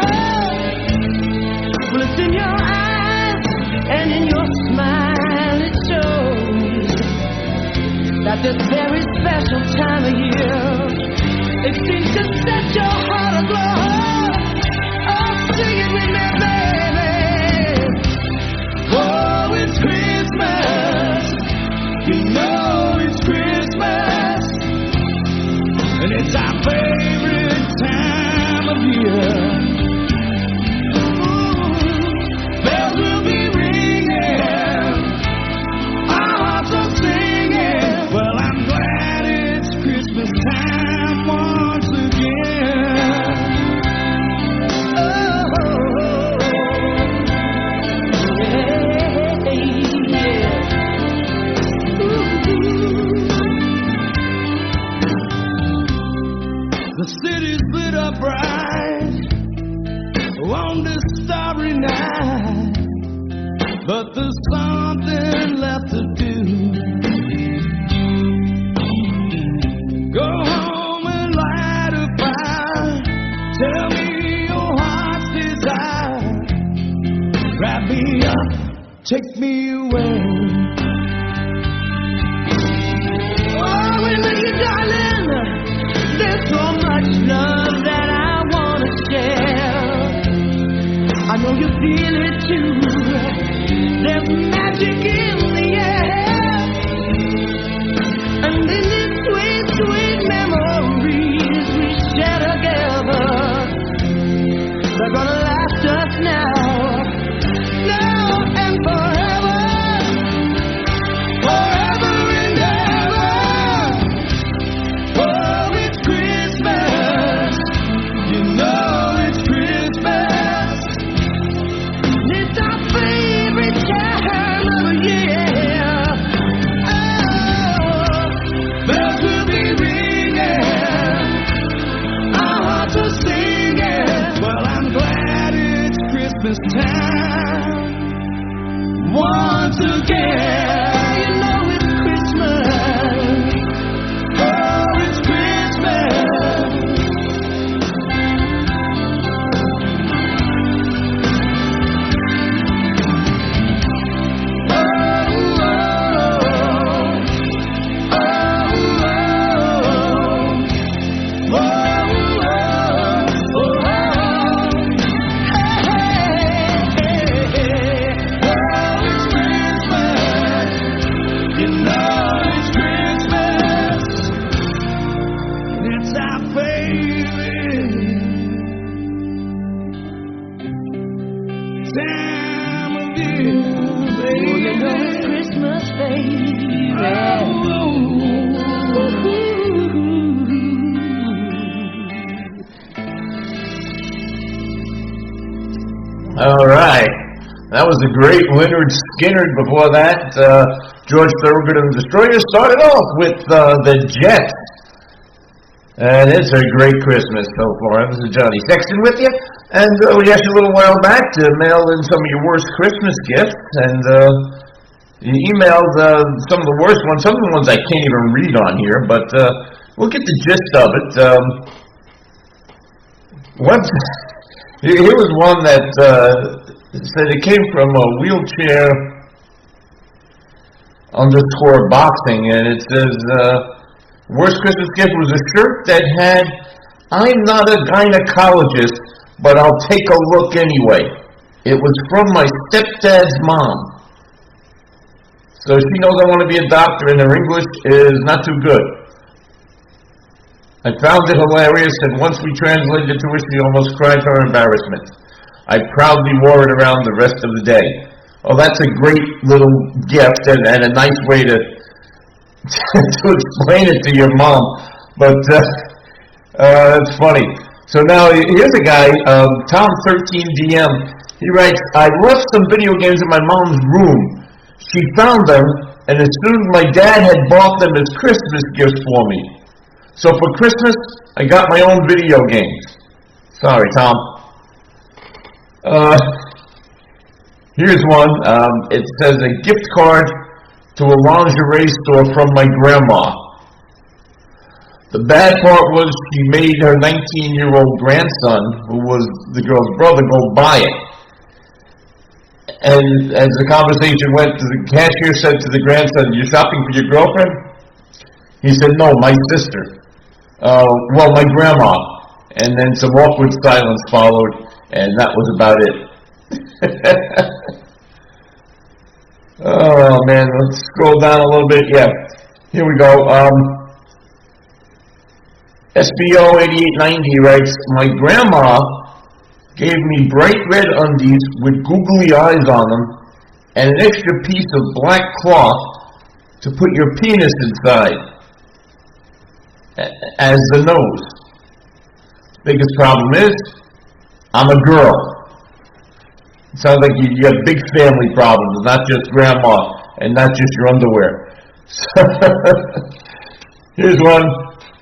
Well, it's in your eyes and in your smile it shows that this very special time of year, it seems to set your heart aglow. Oh, sing it with me, baby. Oh, it's Christmas. You know it's Christmas. And it's our favorite time of year. Ooh, bells will be ringing, our hearts are singing. Well, I'm glad it's Christmas time once again. glitter bright on this starry night, but there's something left to do. Go home and light a fire. Tell me your heart's desire. Wrap me up, take me away. Oh, with you, darling, there's so much love that I wanna share. I know you feel it too. There's magic in the air, and in these sweet, sweet memories we share together, they're gonna last us now, now and forever, forever and ever. Oh, it's Christmas, you know it's Christmas. It's our favorite time of the year. Oh, bells will be ringing, our hearts are singing. Well, I'm glad it's Christmas time once again. You know it's Christmas. Oh, it's Christmas. All right. That was a great Leonard Skinner. Before that, George Thorogood and the Destroyers started off with the Jets. And it's a great Christmas so far. This is Johnny Sexton with you. And we asked you a little while back to mail in some of your worst Christmas gifts. And you emailed some of the worst ones. Some of the ones I can't even read on here. But we'll get the gist of it. Here was one that said it came from a wheelchair _boxing, and it says, worst Christmas gift was a shirt that had, "I'm not a gynecologist, but I'll take a look anyway." It was from my stepdad's mom. So she knows I want to be a doctor, and her English is not too good. I found it hilarious, and once we translated it to her, she almost cried her embarrassment. I proudly wore it around the rest of the day. Oh, that's a great little gift and a nice way to to explain it to your mom. But that's funny. So now here's a guy, Tom13DM. He writes, "I left some video games in my mom's room. She found them, and as soon as my dad had bought them as Christmas gifts for me. So for Christmas, I got my own video games." Sorry, Tom. Here's one. It says a gift card to a lingerie store from my grandma. The bad part was she made her 19-year-old grandson, who was the girl's brother, go buy it. And as the conversation went, the cashier said to the grandson, "You're shopping for your girlfriend?" He said, "No, my sister." "Well, my grandma." And then some awkward silence followed, and that was about it. Oh, man, let's scroll down a little bit. Yeah, here we go. SBO 8890 writes, "My grandma gave me bright red undies with googly eyes on them and an extra piece of black cloth to put your penis inside as the nose. Biggest problem is, I'm a girl." It sounds like you have big family problems, not just grandma and not just your underwear. So, here's one.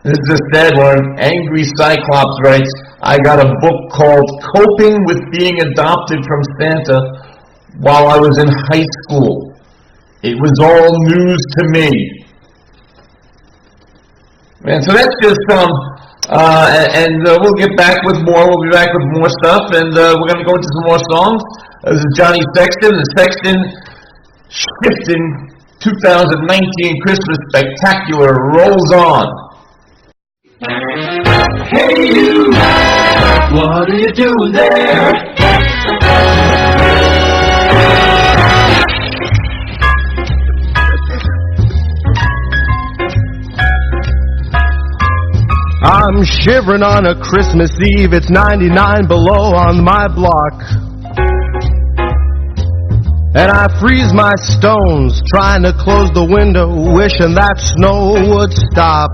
This is a sad one. Angry Cyclops writes, I got a book called Coping with Being Adopted from Santa while I was in high school. It was all news to me. And so that's just we'll get back with more. We'll be back with more stuff, and we're going to go into some more songs. This is Johnny Sexton, the Sexton Shifton 2019 Christmas Spectacular rolls on. Hey you, what are you doing there? I'm shivering on a Christmas Eve, it's 99 below on my block. And I freeze my stones, trying to close the window, wishing that snow would stop.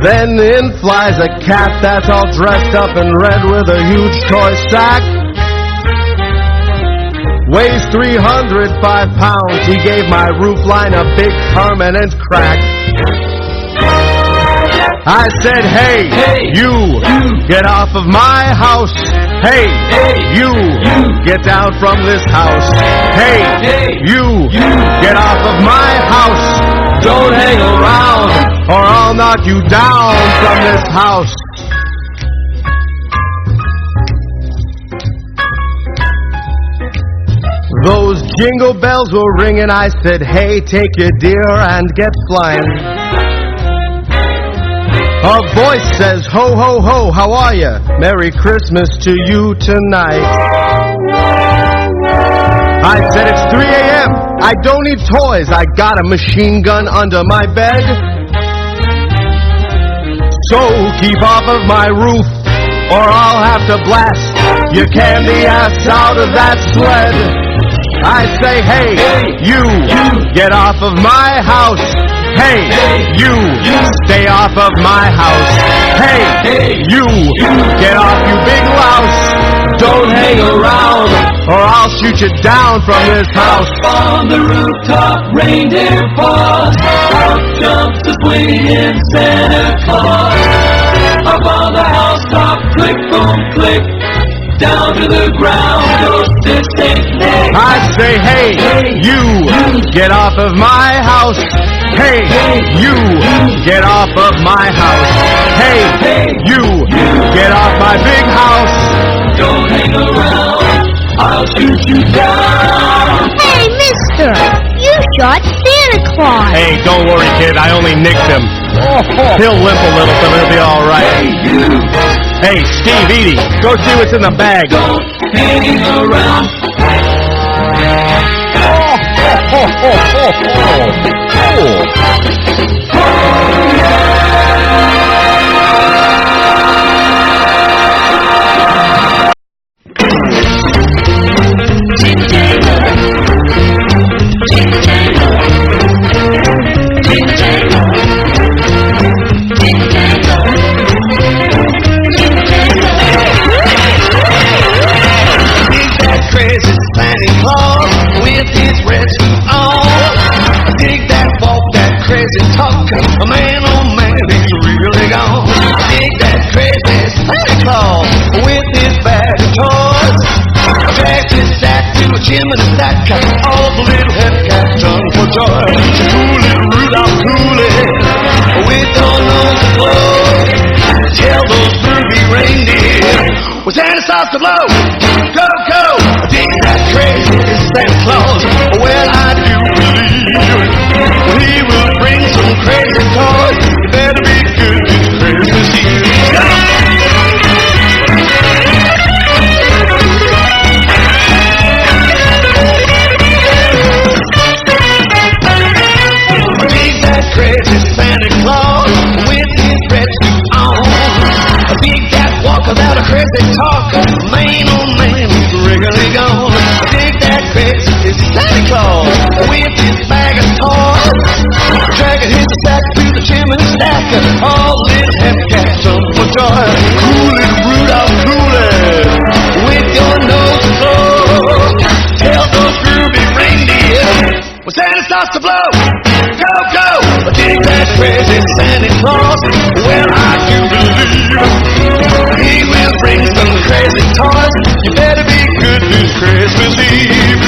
Then in flies a cat that's all dressed up in red with a huge toy sack. Weighs 305 pounds, he gave my roof line a big permanent crack. I said, hey, you, get off of my house. Hey, you, get down from this house. Hey, you, get off of my house. Don't hang around or I'll knock you down from this house. Those jingle bells were ringing. I said, hey, take your deer and get flying. A voice says, ho, ho, ho, how are you? Merry Christmas to you tonight. I said, it's 3 a.m. I don't need toys. I got a machine gun under my bed. So keep off of my roof or I'll have to blast your candy ass out of that sled. I say, hey, you, get off of my house. Hey, you, stay off of my house. Hey, you, get off, you big louse. Don't hang around or I'll shoot you down from this house. On the rooftop, reindeer paws. Out jumps the swinging Santa Claus. Up on the housetop, click, boom, click. Down to the ground goes this picnic. I say, hey, you, get off of my house. Hey, you, get off of my house. Hey, you, get off my big house. Don't hang around, I'll shoot you down. Hey, mister, you shot Santa Claus. Hey, don't worry, kid, I only nicked him. He'll limp a little, but it'll be all right. Hey, you. Hey, Steve, Edie, go see what's in the bag. Don't hang around. Crazy Santa Claus with his red suit on. Dig that walk, that crazy talk. Man, oh man, he's really gone. Dig that crazy Santa Claus with his bag of toys. Drags his sack to a chimney stack. All the little head cats done for joy. Cool little Rudolph, cool it. With your nose to blow. Tell those groovy reindeer with Santa starts to blow. Go, go. Dig that crazy Santa Claus. Well, I do believe he will bring some crazy toys. You better be good this Christmas Eve. Go! Dig that crazy Santa Claus with his red suit on. Dig that walk without a crazy talk. Man, oh man, he's really gone. Dig that crazy Santa Claus with his bag of toys. Dragging his sack through the chimney stack. All little head cats jump for joy. Cool it, Rudolph, cool it. With your nose to blow. Tell those groovy reindeer when Santa starts to blow. Go, go. Dig that crazy Santa Claus. sauce. Well, I do believe he will bring some crazy toys. You better be good this Christmas Eve.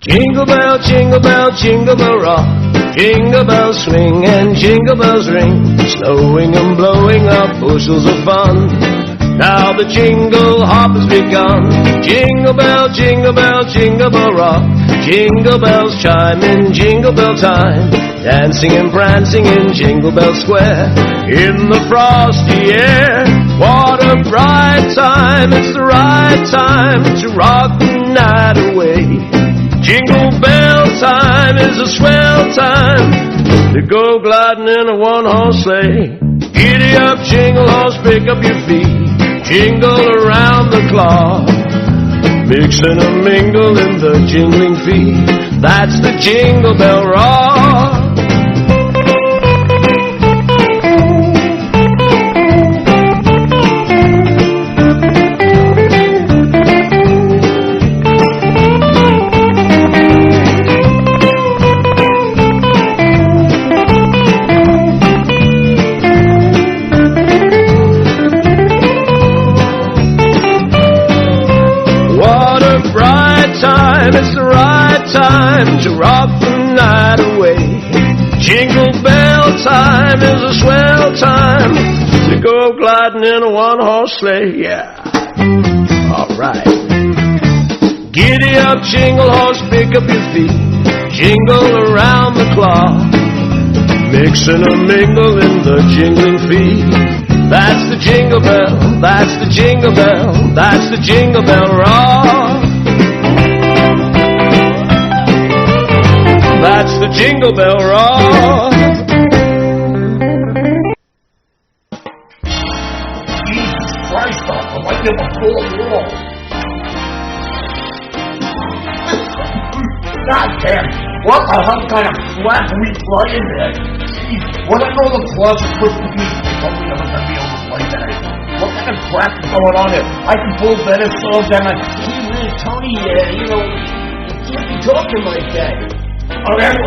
Jingle bell, jingle bell, jingle bell rock. Jingle bells swing and jingle bells ring, snowing and blowing up bushels of fun. Now the jingle hop has begun. Jingle bell, jingle bell, jingle bell rock. Jingle bells chime in jingle bell time, dancing and prancing in Jingle Bell Square. In the frosty air, what a bright time. It's the right time to rock the night away. Jingle bell time is a swell time to go gliding in a one-horse sleigh. Giddy up, jingle horse, pick up your feet, jingle around the clock. Mix and a mingle in the jingling feet. That's the Jingle Bell Rock. It's the right time to rock the night away. Jingle bell time is a swell time to go gliding in a one-horse sleigh. Yeah, alright. Giddy up, jingle horse, pick up your feet, jingle around the clock. Mix and a mingle in the jingling feet. That's the jingle bell, that's the jingle bell, that's the Jingle Bell Rock. That's the Jingle Bell Rock. Jesus Christ, Uncle, I give a full wall. God damn, what the hell kind of crap we play in there? Jeez, when I go to the club for Christmas Eve, they told me I was going to be able to play that. What kind of crap is going on here? I can pull better songs than I... Gee whiz, Tony, you know, you can't be talking like that. Oh, yeah? I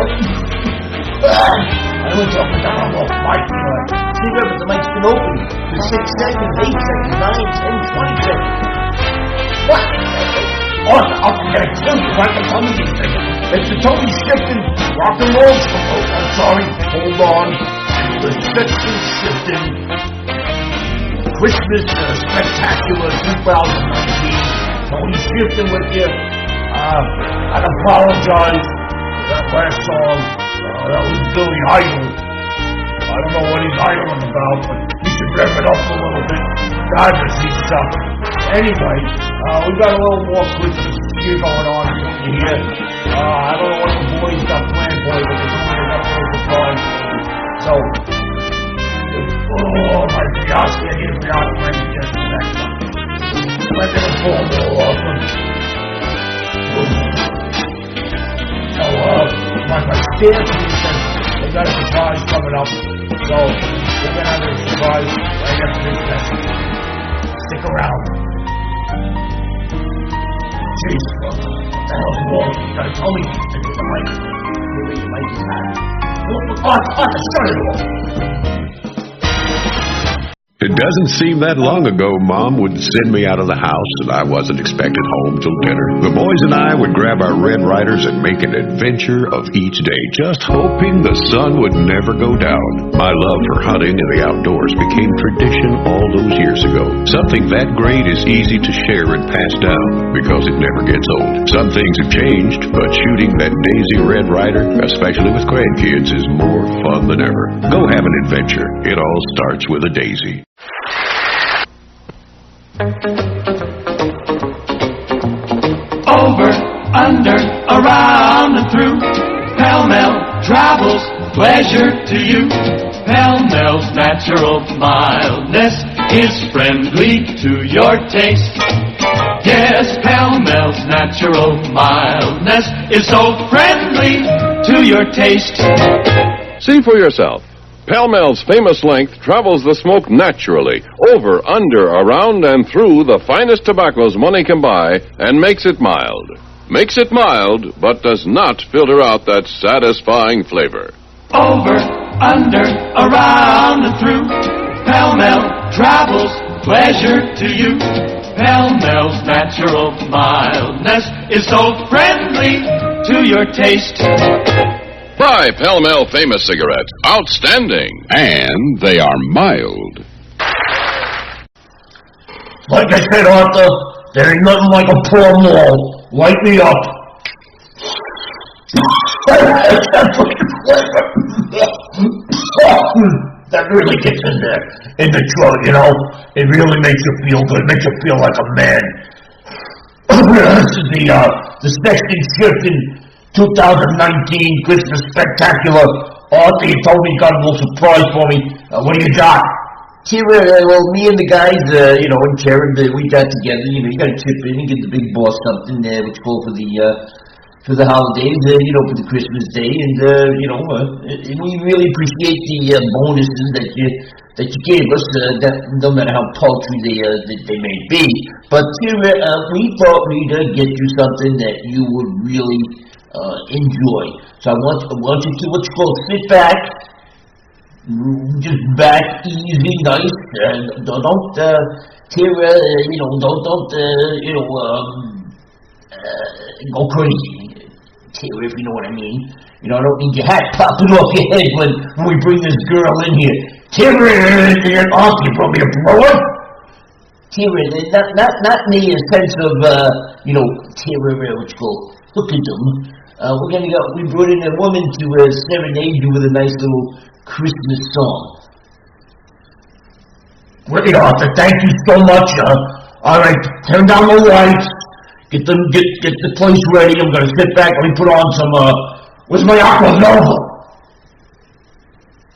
was talking down off my blood. See, Reverend, the mic's been open for 6 seconds, 8 seconds, 9, 10, 20 seconds. What? Oh, I'll forget it. I can tell me these things. It's the Tony Shifton rock and roll show. Oh, I'm sorry. Hold on. The Sexton Shifton Christmas Spectacular 2019. Tony Shifton with you. I apologize. That last song, that was Billy Idol. I don't know what he's idling about, but he should rev it up a little bit. God, does he suck. Anyway, we got a little more Christmas gear going on here. I don't know what the boys got planned for you, but they're going to have a little surprise. So, oh my gosh, I get a beyond ready to get to the next one. Let them fall more often. So, my staff says they got a surprise coming up. So, we're going to have a surprise right after this message. Stick around. Jeez, what the hell's wrong? You gotta tell me these things with the mic. Maybe the mic is hot. Shut it off. It doesn't seem that long ago Mom would send me out of the house and I wasn't expected home till dinner. The boys and I would grab our Red Riders and make an adventure of each day, just hoping the sun would never go down. My love for hunting and the outdoors became tradition all those years ago. Something that great is easy to share and pass down because it never gets old. Some things have changed, but shooting that Daisy Red Rider, especially with grandkids, is more fun than ever. Go have an adventure. It all starts with a Daisy. Over, under, around and through, pell-mell travels pleasure to you. Pell-mell's natural mildness is friendly to your taste. Yes, Pall-Mal's natural mildness is so friendly to your taste. See for yourself. Pall-Mal's famous length travels the smoke naturally, over, under, around, and through the finest tobaccos money can buy, and makes it mild. Makes it mild, but does not filter out that satisfying flavor. Over, under, around, and through. Pall-Mal travels pleasure to you. Pall-Mal's natural mildness is so friendly to your taste. Buy Pall-Mal Famous cigarettes. Outstanding. And they are mild. Like I said, Arthur, there ain't nothing like a poor mall. Light me up. That really gets in there, in the throat, you know. It really makes you feel good. Makes you feel like a man. This is the Sexton Shifton 2019 Christmas Spectacular. Arthur, you told me you got a little surprise for me. What do you got? Well, me and the guys, and Karen, we got together. You got to chip in and get the big boss something, which called for the holidays, for the Christmas day, and we really appreciate the bonuses that you gave us, that no matter how paltry they may be. But we thought we'd get you something that you would really enjoy. So I want you to sit back, just back, easy, nice, and don't go crazy. If you know what I mean. I don't need your hat popping off your head when we bring this girl in here. You're probably a blower. Not in the sense of, what you call hookadom. We brought in a woman to serenade you with a nice little Christmas song. Great, Arthur. Thank you so much. All right, turn down the lights. Get the place ready. I'm gonna sit back. Let me put on some. Where's my Aqua Nova?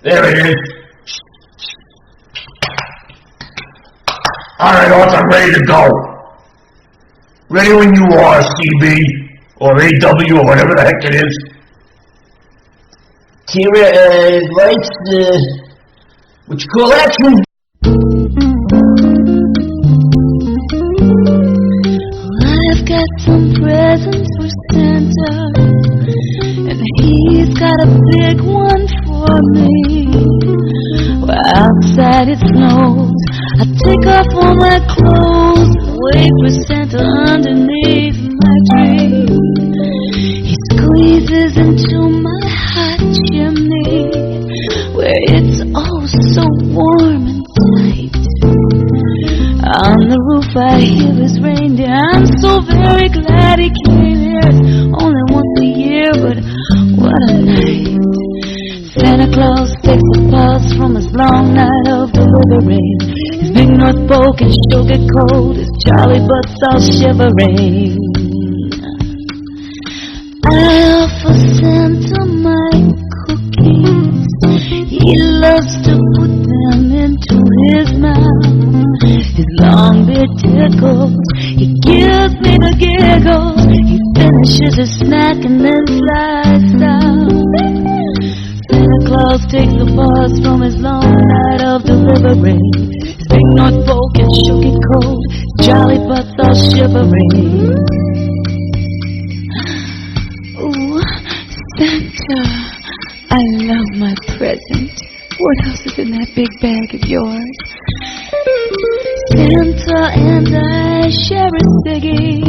There it is. All right, Arthur, I'm ready to go. Ready when you are, CB or AW or whatever the heck it is. Lights. What you call action? I've got some presents for Santa, and he's got a big one for me. Well, outside it snows, I take off all my clothes, wait for Santa underneath my tree. He squeezes into my hot chimney, where it's oh so warm and tight. On the roof I hear his reindeer. I'm so very glad he came here. It's only once a year, but what a night. Santa Claus takes a pause from his long night of delivering. His big North Pole can sure get cold. His jolly butts all shivering. I offer Santa my cookies. He loves to put them into his mouth. His long beard tickles, he gives me the giggles. He finishes his snack and then flies out. Santa Claus takes a pause from his long night of delivering. His big North Pole can sure get cold. His jolly butts all shivering. Ooh, Santa, I love my present. What else is in that big bag of yours? Santa and I share a ciggy.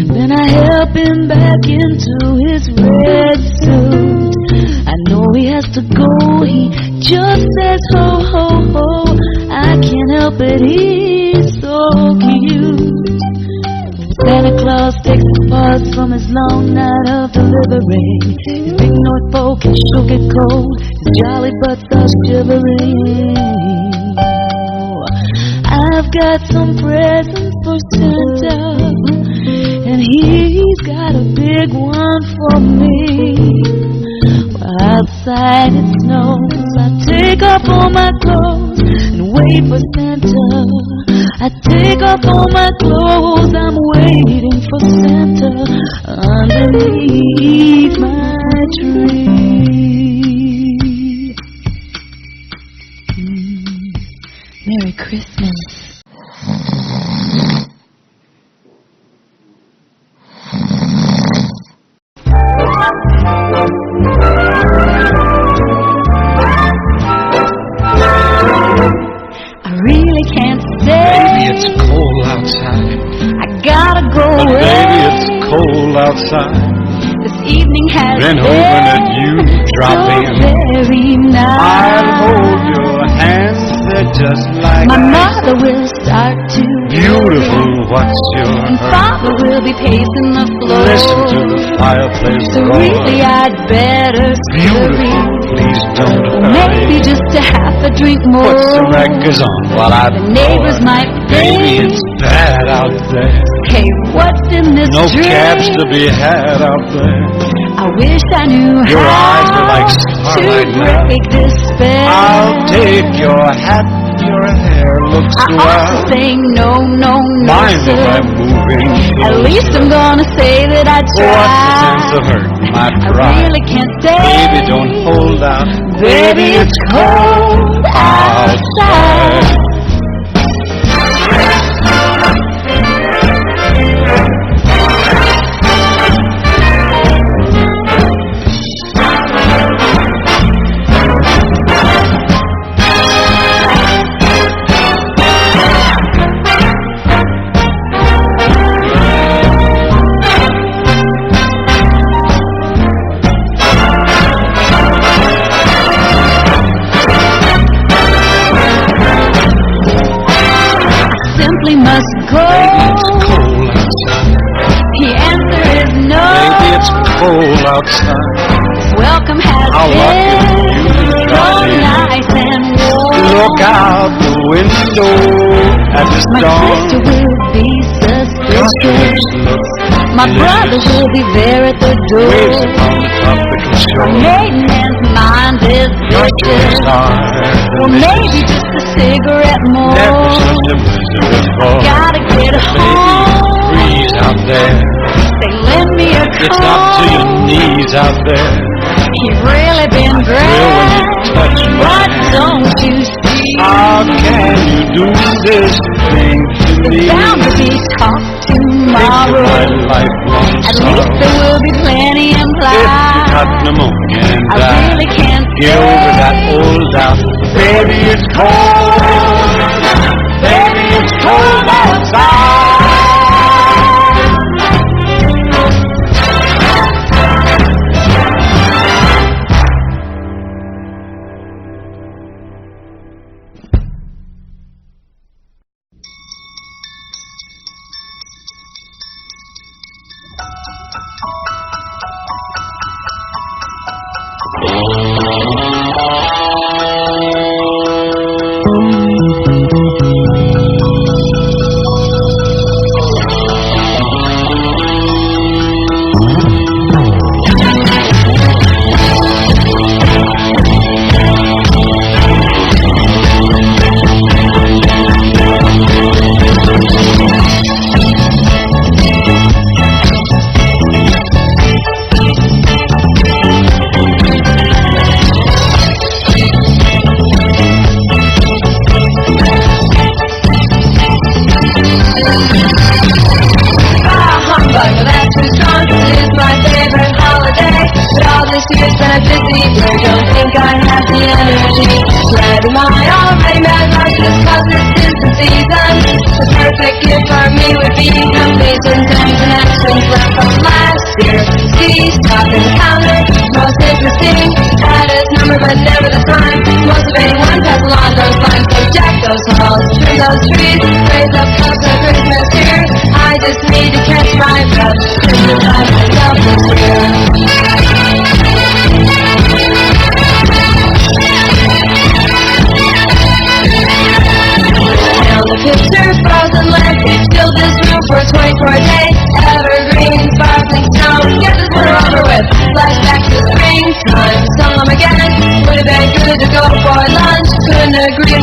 Then I help him back into his red suit. I know he has to go, he just says ho, ho, ho. I can't help it, he's so cute. Santa Claus takes a pause from his long night of delivering. His big North Pole can sure get cold. His jolly butts are shivering. I've got some presents for Santa, and he's got a big one for me. Well, outside it snows, I take off all my clothes and wait wait for Santa. I take off all my clothes, I'm waiting for Santa underneath my tree. Merry Christmas. I really can't stay. Baby, it's cold outside. I gotta go But away. baby, it's cold outside. This evening has Been hoping that you drop so in. very nice. I'll hold your hands, they're just like My ice. mother will start to Beautiful, what's your and hurry? Father will be pacing the floor. Listen to the fireplace So roar. really I'd better Beautiful, please don't Or hurry. maybe just a half a drink more. Put some records on while I The neighbors might Baby, think, it's bad out there. hey, what's in this No drink? cabs to be had out there. I wish I knew Your how eyes are like to starlight now. break this spell. I'll take your hat, your hair looks I ought wild. to say no, no, no, Mind if sir. I'm moving? At least I'm gonna say that I tried. What's the sense of hurting my I pride? really can't stay. Baby, don't hold out. Baby, it's cold outside. Simply must go. Cold outside. The answer is no. Baby, it's cold outside. Welcome has How lucky been you to so drop in. nice and warm. Look out the window at this My dawn. sister will be Your suspicious. lips look My brother delicious. will be there at the Waves door. upon the tropical My shore. maiden man's mind is Your vicious. jewels are Or maybe delicious. just a cigarette more. Never such a miserable. Gotta get home. Freeze out there. They lend me a It's up to your comb. knees out there. You've really been Thrill when you great. touch my What hand. don't you see? How can you do this thing to me? It's bound to be talk Think of my tomorrow. lifelong At sorrow. least there will be plenty If you implied. got pneumonia and I die, really can't get over that old doubt. Baby, it's cold. Baby, it's cold outside.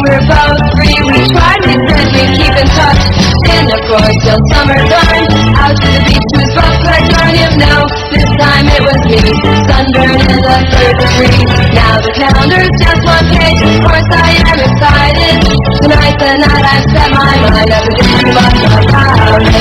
We're both free. We tried, we said we'd keep in touch. And of course, till summertime, out to the beach to his boat, like Narnia. No, this time it was me, sunburned in the third degree. Now the calendar's just one page, of course I am excited. Tonight's the night I've set my mind, never did too much about it.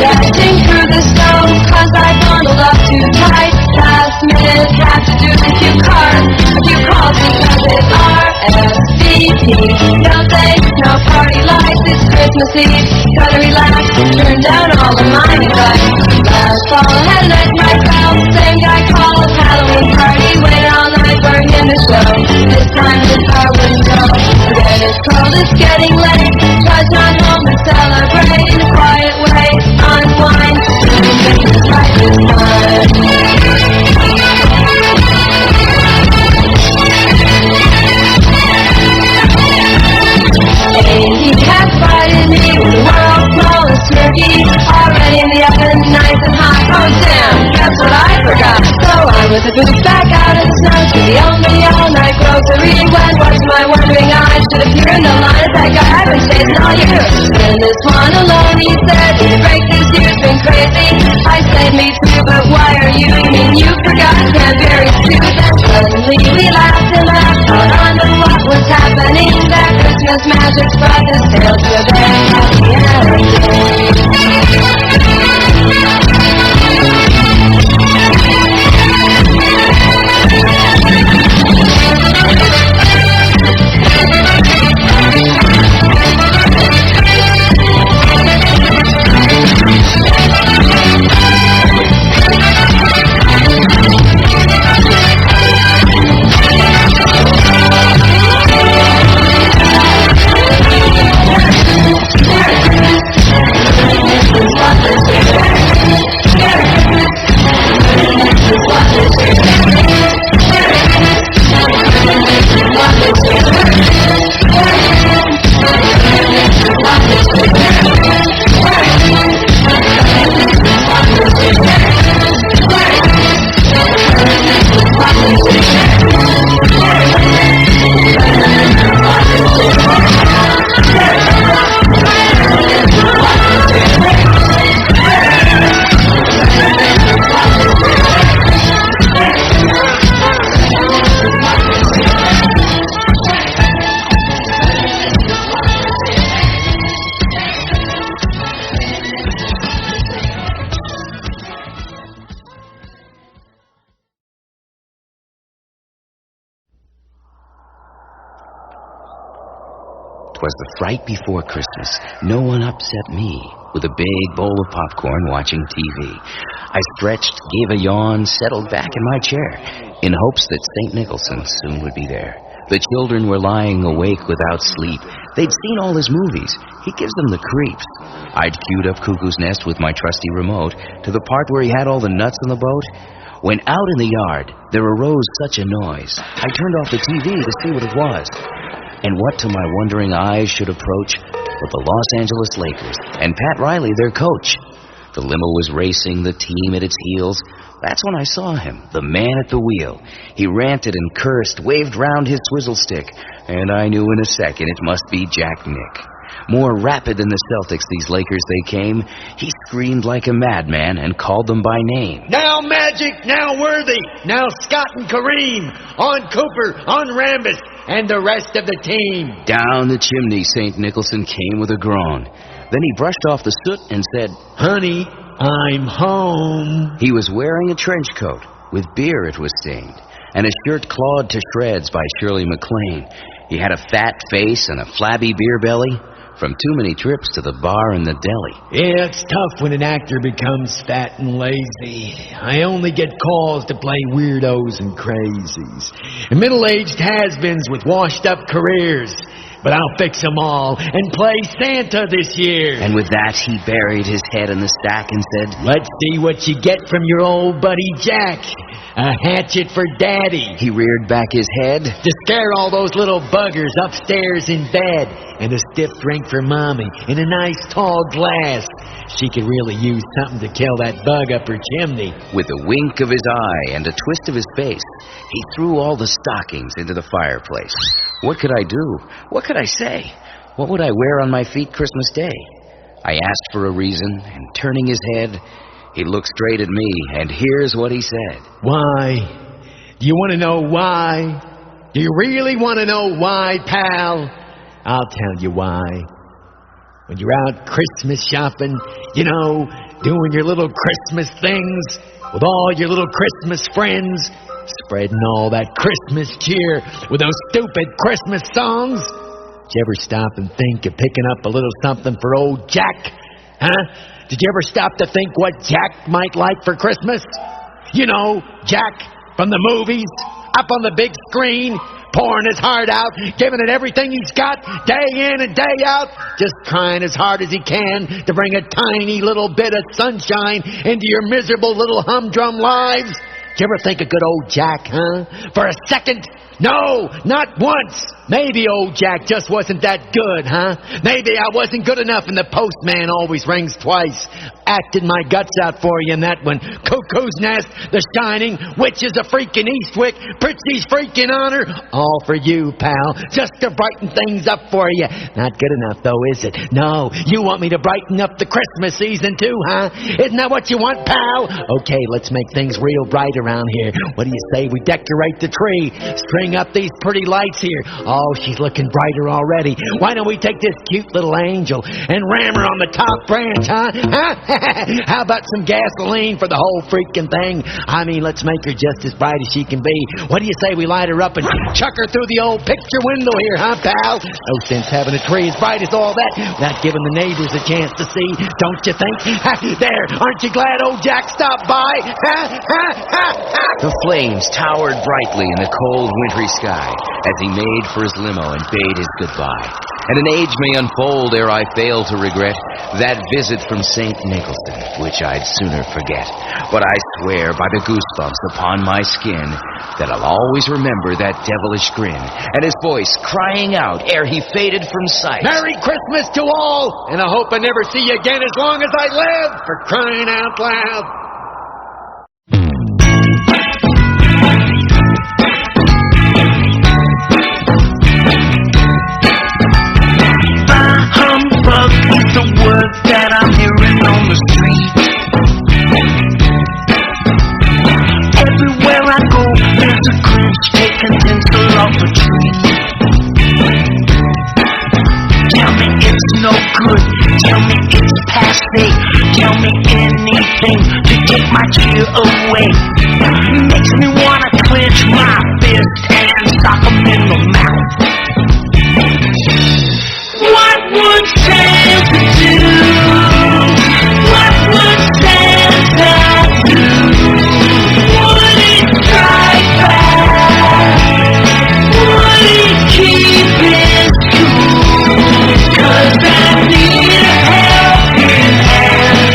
Dashing through the snow, 'cause I bundled up too tight. Last minute had to do a few calls because it's RSVP. No thanks, no party lights, it's Christmas Eve. Gotta relax, turn down all the money lights. Last fall I had a night myself, same guy called, Halloween party, waited all night for him to show. This time the car wouldn't go. Again it's cold, it's getting late. Trudge on home to celebrate in a quiet way. Unwind, it's right this time. He had frightened me with the world's smallest turkey, already in the oven, nice and hot. Oh damn, guess what I forgot? So I with the boots back out in the snow to the only all-night grocery. When was my wondering eyes should appear in the line of that guy I've been chasing all year. In this one alone, he said, he'd break this year's been crazy. I said, me too, but why are you? You mean you forgot Canberry's too? Then suddenly we laughed and laughed, caught on to what was happening. That Christmas magic brought this tale to a very happy ending. Was the fright before Christmas. No one upset me. With a big bowl of popcorn watching TV. I stretched, gave a yawn, settled back in my chair, in hopes that St. Nicholson soon would be there. The children were lying awake without sleep. They'd seen all his movies. He gives them the creeps. I'd queued up Cuckoo's Nest with my trusty remote to the part where he had all the nuts on the boat. When out in the yard, there arose such a noise. I turned off the TV to see what it was. And what to my wondering eyes should approach but the Los Angeles Lakers and Pat Riley, their coach. The limo was racing, the team at its heels. That's when I saw him, the man at the wheel. He ranted and cursed, waved round his swizzle stick, and I knew in a second it must be Jack Nick. More rapid than the Celtics, these Lakers they came. He screamed like a madman and called them by name. Now Magic, now Worthy, now Scott and Kareem, on Cooper, on Rambis, and the rest of the team. Down the chimney, St. Nicholson came with a groan. Then he brushed off the soot and said, Honey, I'm home. He was wearing a trench coat. With beer it was stained, and a shirt clawed to shreds by Shirley MacLaine. He had a fat face and a flabby beer belly. from too many trips to the bar and the deli. Yeah, it's tough when an actor becomes fat and lazy. I only get calls to play weirdos and crazies. Middle-aged has-beens with washed-up careers. But I'll fix them all and play Santa this year. And with that, he buried his head in the stack and said, "Let's see what you get from your old buddy Jack. A hatchet for Daddy." He reared back his head. "To scare all those little buggers upstairs in bed. And a stiff drink for Mommy in a nice tall glass. She could really use something to kill that bug up her chimney." With a wink of his eye and a twist of his face, he threw all the stockings into the fireplace. What could I do? What could I say? What would I wear on my feet Christmas Day? I asked for a reason, and turning his head, he looked straight at me, and here's what he said. "Why? Do you want to know why? Do you really want to know why, pal? I'll tell you why. When you're out Christmas shopping, you know, doing your little Christmas things with all your little Christmas friends, spreading all that Christmas cheer with those stupid Christmas songs, did you ever stop and think of picking up a little something for old Jack? Huh? Did you ever stop to think what Jack might like for Christmas? You know, Jack from the movies, up on the big screen, pouring his heart out, giving it everything he's got, day in and day out, just trying as hard as he can to bring a tiny little bit of sunshine into your miserable little humdrum lives. Did you ever think of good old Jack, huh? For a second? No, not once. Maybe old Jack just wasn't that good, huh? Maybe I wasn't good enough and the postman always rings twice. Acted my guts out for you in that one. Cuckoo's Nest, The Shining, Witches of freaking Eastwick, Pritchie's freaking Honor. All for you, pal. Just to brighten things up for you. Not good enough, though, is it? No, you want me to brighten up the Christmas season, too, huh? Isn't that what you want, pal? Okay, let's make things real bright around here. What do you say we decorate the tree? String up these pretty lights here. Oh, she's looking brighter already. Why don't we take this cute little angel and ram her on the top branch, huh? How about some gasoline for the whole freaking thing? I mean, let's make her just as bright as she can be. What do you say we light her up and chuck her through the old picture window here, huh, pal? No sense having a tree as bright as all that without giving the neighbors a chance to see, don't you think? There, aren't you glad old Jack stopped by? The flames towered brightly in the cold, wintry sky as he made for his limo and bade his goodbye. And an age may unfold ere I fail to regret that visit from St. Nicholson, which I'd sooner forget. But I swear by the goosebumps upon my skin that I'll always remember that devilish grin and his voice crying out ere he faded from sight. Merry Christmas to all, and I hope I never see you again as long as I live, for crying out loud. Humbug is the word that I'm hearing on the street. Everywhere I go, there's a Grinch taking tinsel off a tree. Tell me it's no good, tell me it's passe, tell me anything to take my cheer away. Makes me wanna clench my fist and sock 'em in the mouth. What would Santa do? What would Santa do? Would he strike back? Would he keep his cool? 'Cause I need a helping hand,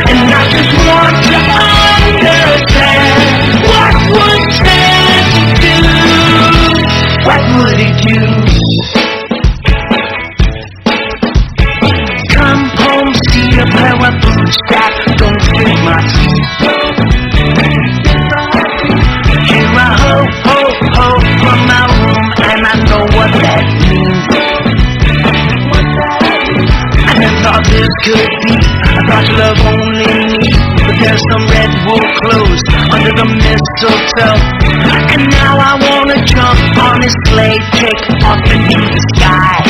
and I just want to understand. What would Santa do? What would he do? A pair of boots that don't fit my feet. Hear a ho, ho, ho from my room, and I know what that means. I never thought this could be. I thought love only me, but there's some red wool clothes under the mistletoe. And now I wanna jump on his sleigh, take off into the sky.